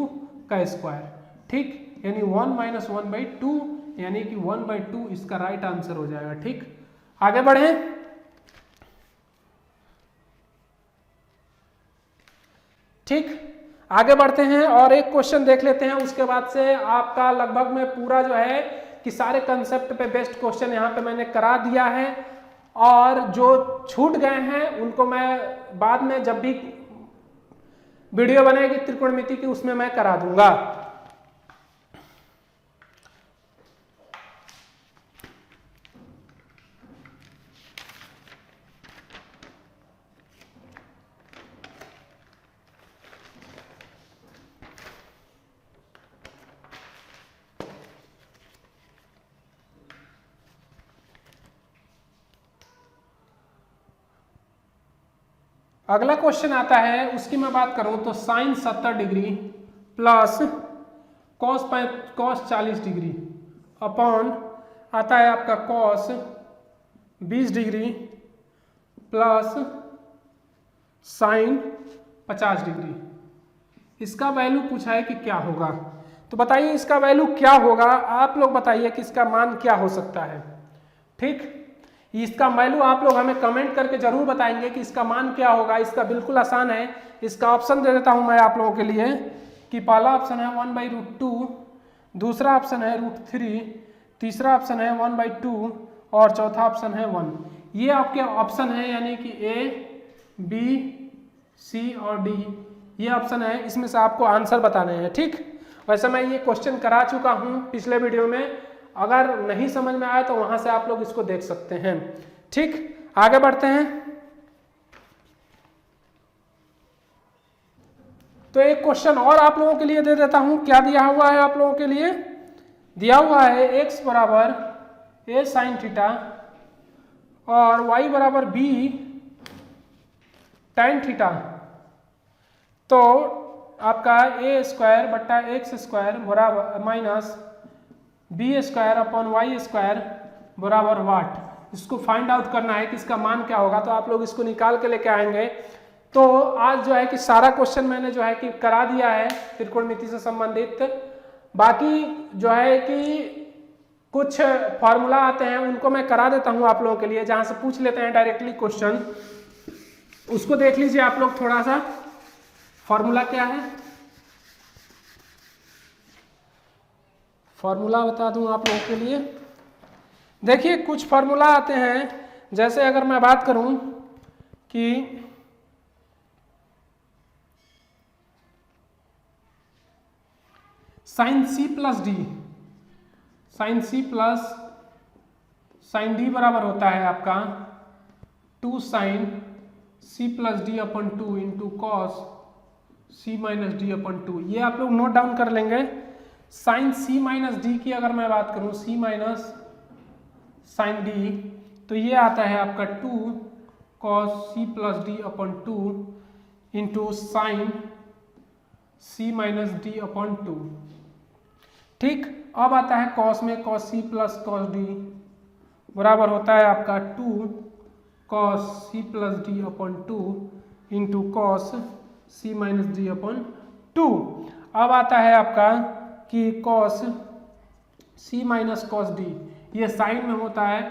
का स्क्वायर। ठीक, यानी 1 - 1/2 यानी कि 1/2 इसका राइट आंसर हो जाएगा। ठीक, आगे बढ़े, ठीक, आगे बढ़ते हैं और एक क्वेश्चन देख लेते हैं। उसके बाद से आपका लगभग में पूरा जो है कि सारे कंसेप्ट पे बेस्ट क्वेश्चन यहाँ पे मैंने करा दिया है, और जो छूट गए हैं उनको मैं बाद में जब भी वीडियो बनेगी त्रिकोणमिति की उसमें मैं करा दूंगा। अगला क्वेश्चन आता है, उसकी मैं बात करूं तो sine 70 degree plus cos 40 degree upon आता है आपका cos 20 degree plus sine 50 degree. इसका वैल्यू पूछा है कि क्या होगा। तो बताइए इसका वैल्यू क्या होगा, आप लोग बताइए कि इसका मान क्या हो सकता है। ठीक, इसका वैल्यू आप लोग हमें कमेंट करके जरूर बताएंगे कि इसका मान क्या होगा। इसका बिल्कुल आसान है, इसका ऑप्शन दे देता हूं मैं आप लोगों के लिए कि पहला ऑप्शन है 1/√2, दूसरा ऑप्शन है √3, तीसरा ऑप्शन है 1/2 और चौथा ऑप्शन है 1। ये आपके ऑप्शन है, यानी कि A, B, C और D ये ऑप्शन है, इसमें से आपको आंसर बताने हैं। ठीक, वैसे मैं ये क्वेश्चन करा चुका हूँ पिछले वीडियो में, अगर नहीं समझ में आया तो वहां से आप लोग इसको देख सकते हैं। ठीक, आगे बढ़ते हैं। तो एक क्वेश्चन और आप लोगों के लिए दे देता हूं, क्या दिया हुआ है आप लोगों के लिए, दिया हुआ है x बराबर a sin थीटा और y बराबर b tan थीटा। तो आपका a² / x² बराबर माइनस b² अपॉन y² बराबर वाट। इसको फाइंड आउट करना है कि इसका मान क्या होगा, तो आप लोग इसको निकाल के लेके आएंगे। तो आज जो है कि सारा क्वेश्चन मैंने जो है कि करा दिया है त्रिकोणमिति से संबंधित। बाकी जो है कि कुछ फॉर्मूला आते हैं उनको मैं करा देता हूं आप लोगों के लिए, जहां से पूछ लेते हैं डायरेक्टली क्वेश्चन, उसको देख लीजिए आप लोग थोड़ा सा। फॉर्मूला क्या है, फॉर्मूला बता दूं आप लोगों के लिए। देखिए कुछ फॉर्मूला आते हैं, जैसे अगर मैं बात करूं कि sine C plus D, sine C plus sine D बराबर होता है आपका 2 sine C plus D upon 2 into cos C minus D upon 2। ये आप लोग नोट डाउन कर लेंगे। साइन सी माइनस डी की अगर मैं बात करूं, सी माइनस साइन डी, तो ये आता है आपका 2 cos C plus D upon 2 into sine C minus D upon 2। ठीक, अब आता है कॉस में, cos C plus cos D बराबर होता है आपका 2 cos C plus D upon 2 into cos C minus D upon 2। अब आता है आपका कि cos C minus cos D, ये साइन में होता है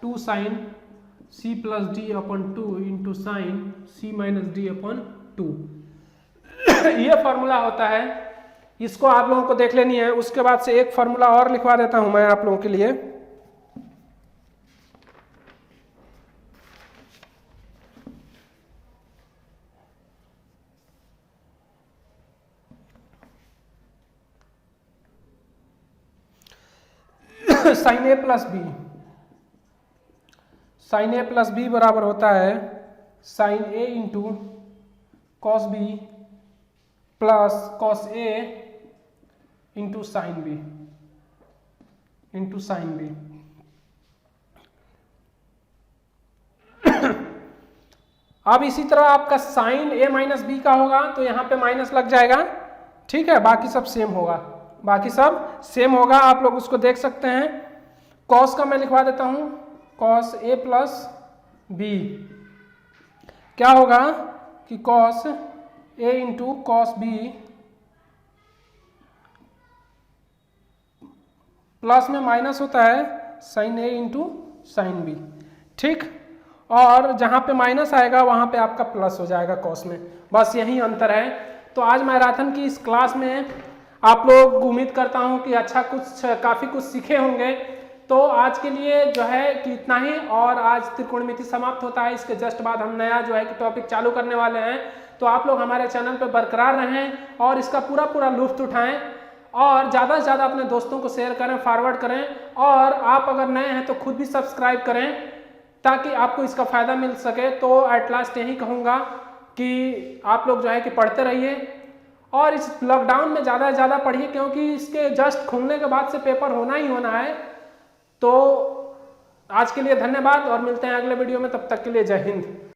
2 sine C plus D upon 2 into sine C minus D upon 2। ये फॉर्मूला होता है, इसको आप लोगों को देख लेनी है। उसके बाद से एक फॉर्मूला और लिखवा देता हूं मैं आप लोगों के लिए। Sine A plus B, sine A plus B बराबर होता है sine A into cos B plus cos A into sine B, into sine B. अब इसी तरह आपका साइन ए माइनस बी का होगा तो यहां पे माइनस लग जाएगा, ठीक है, बाकी सब सेम होगा, बाकी सब सेम होगा, आप लोग उसको देख सकते हैं। कॉस का मैं लिखवा देता हूं, कॉस ए प्लस बी क्या होगा कि cos A into cos B plus में माइनस होता है sine A into sine B, ठीक, और जहां पे माइनस आएगा वहां पे आपका प्लस हो जाएगा कॉस में, बस यही अंतर है। तो आज मैराथन की इस क्लास में आप लोग उम्मीद करता हूं कि अच्छा काफी कुछ सीखे होंगे। तो आज के लिए जो है कि इतना ही, और आज त्रिकोणमिति समाप्त होता है। इसके जस्ट बाद हम नया जो है कि टॉपिक चालू करने वाले हैं। तो आप लोग हमारे चैनल पर बरकरार रहें और इसका पूरा लुत्फ उठाएं, और ज़्यादा से ज़्यादा अपने दोस्तों को शेयर करें, फॉरवर्ड करें, और आप अगर नए हैं तो खुद भी सब्सक्राइब करें ताकि आपको इसका फ़ायदा मिल सके। तो एट लास्ट यही कहूँगा कि आप लोग जो है कि पढ़ते रहिए, और इस लॉकडाउन में ज़्यादा से ज़्यादा पढ़िए, क्योंकि इसके जस्ट खुलने के बाद से पेपर होना ही होना है। तो आज के लिए धन्यवाद और मिलते हैं अगले वीडियो में, तब तक के लिए जय हिंद।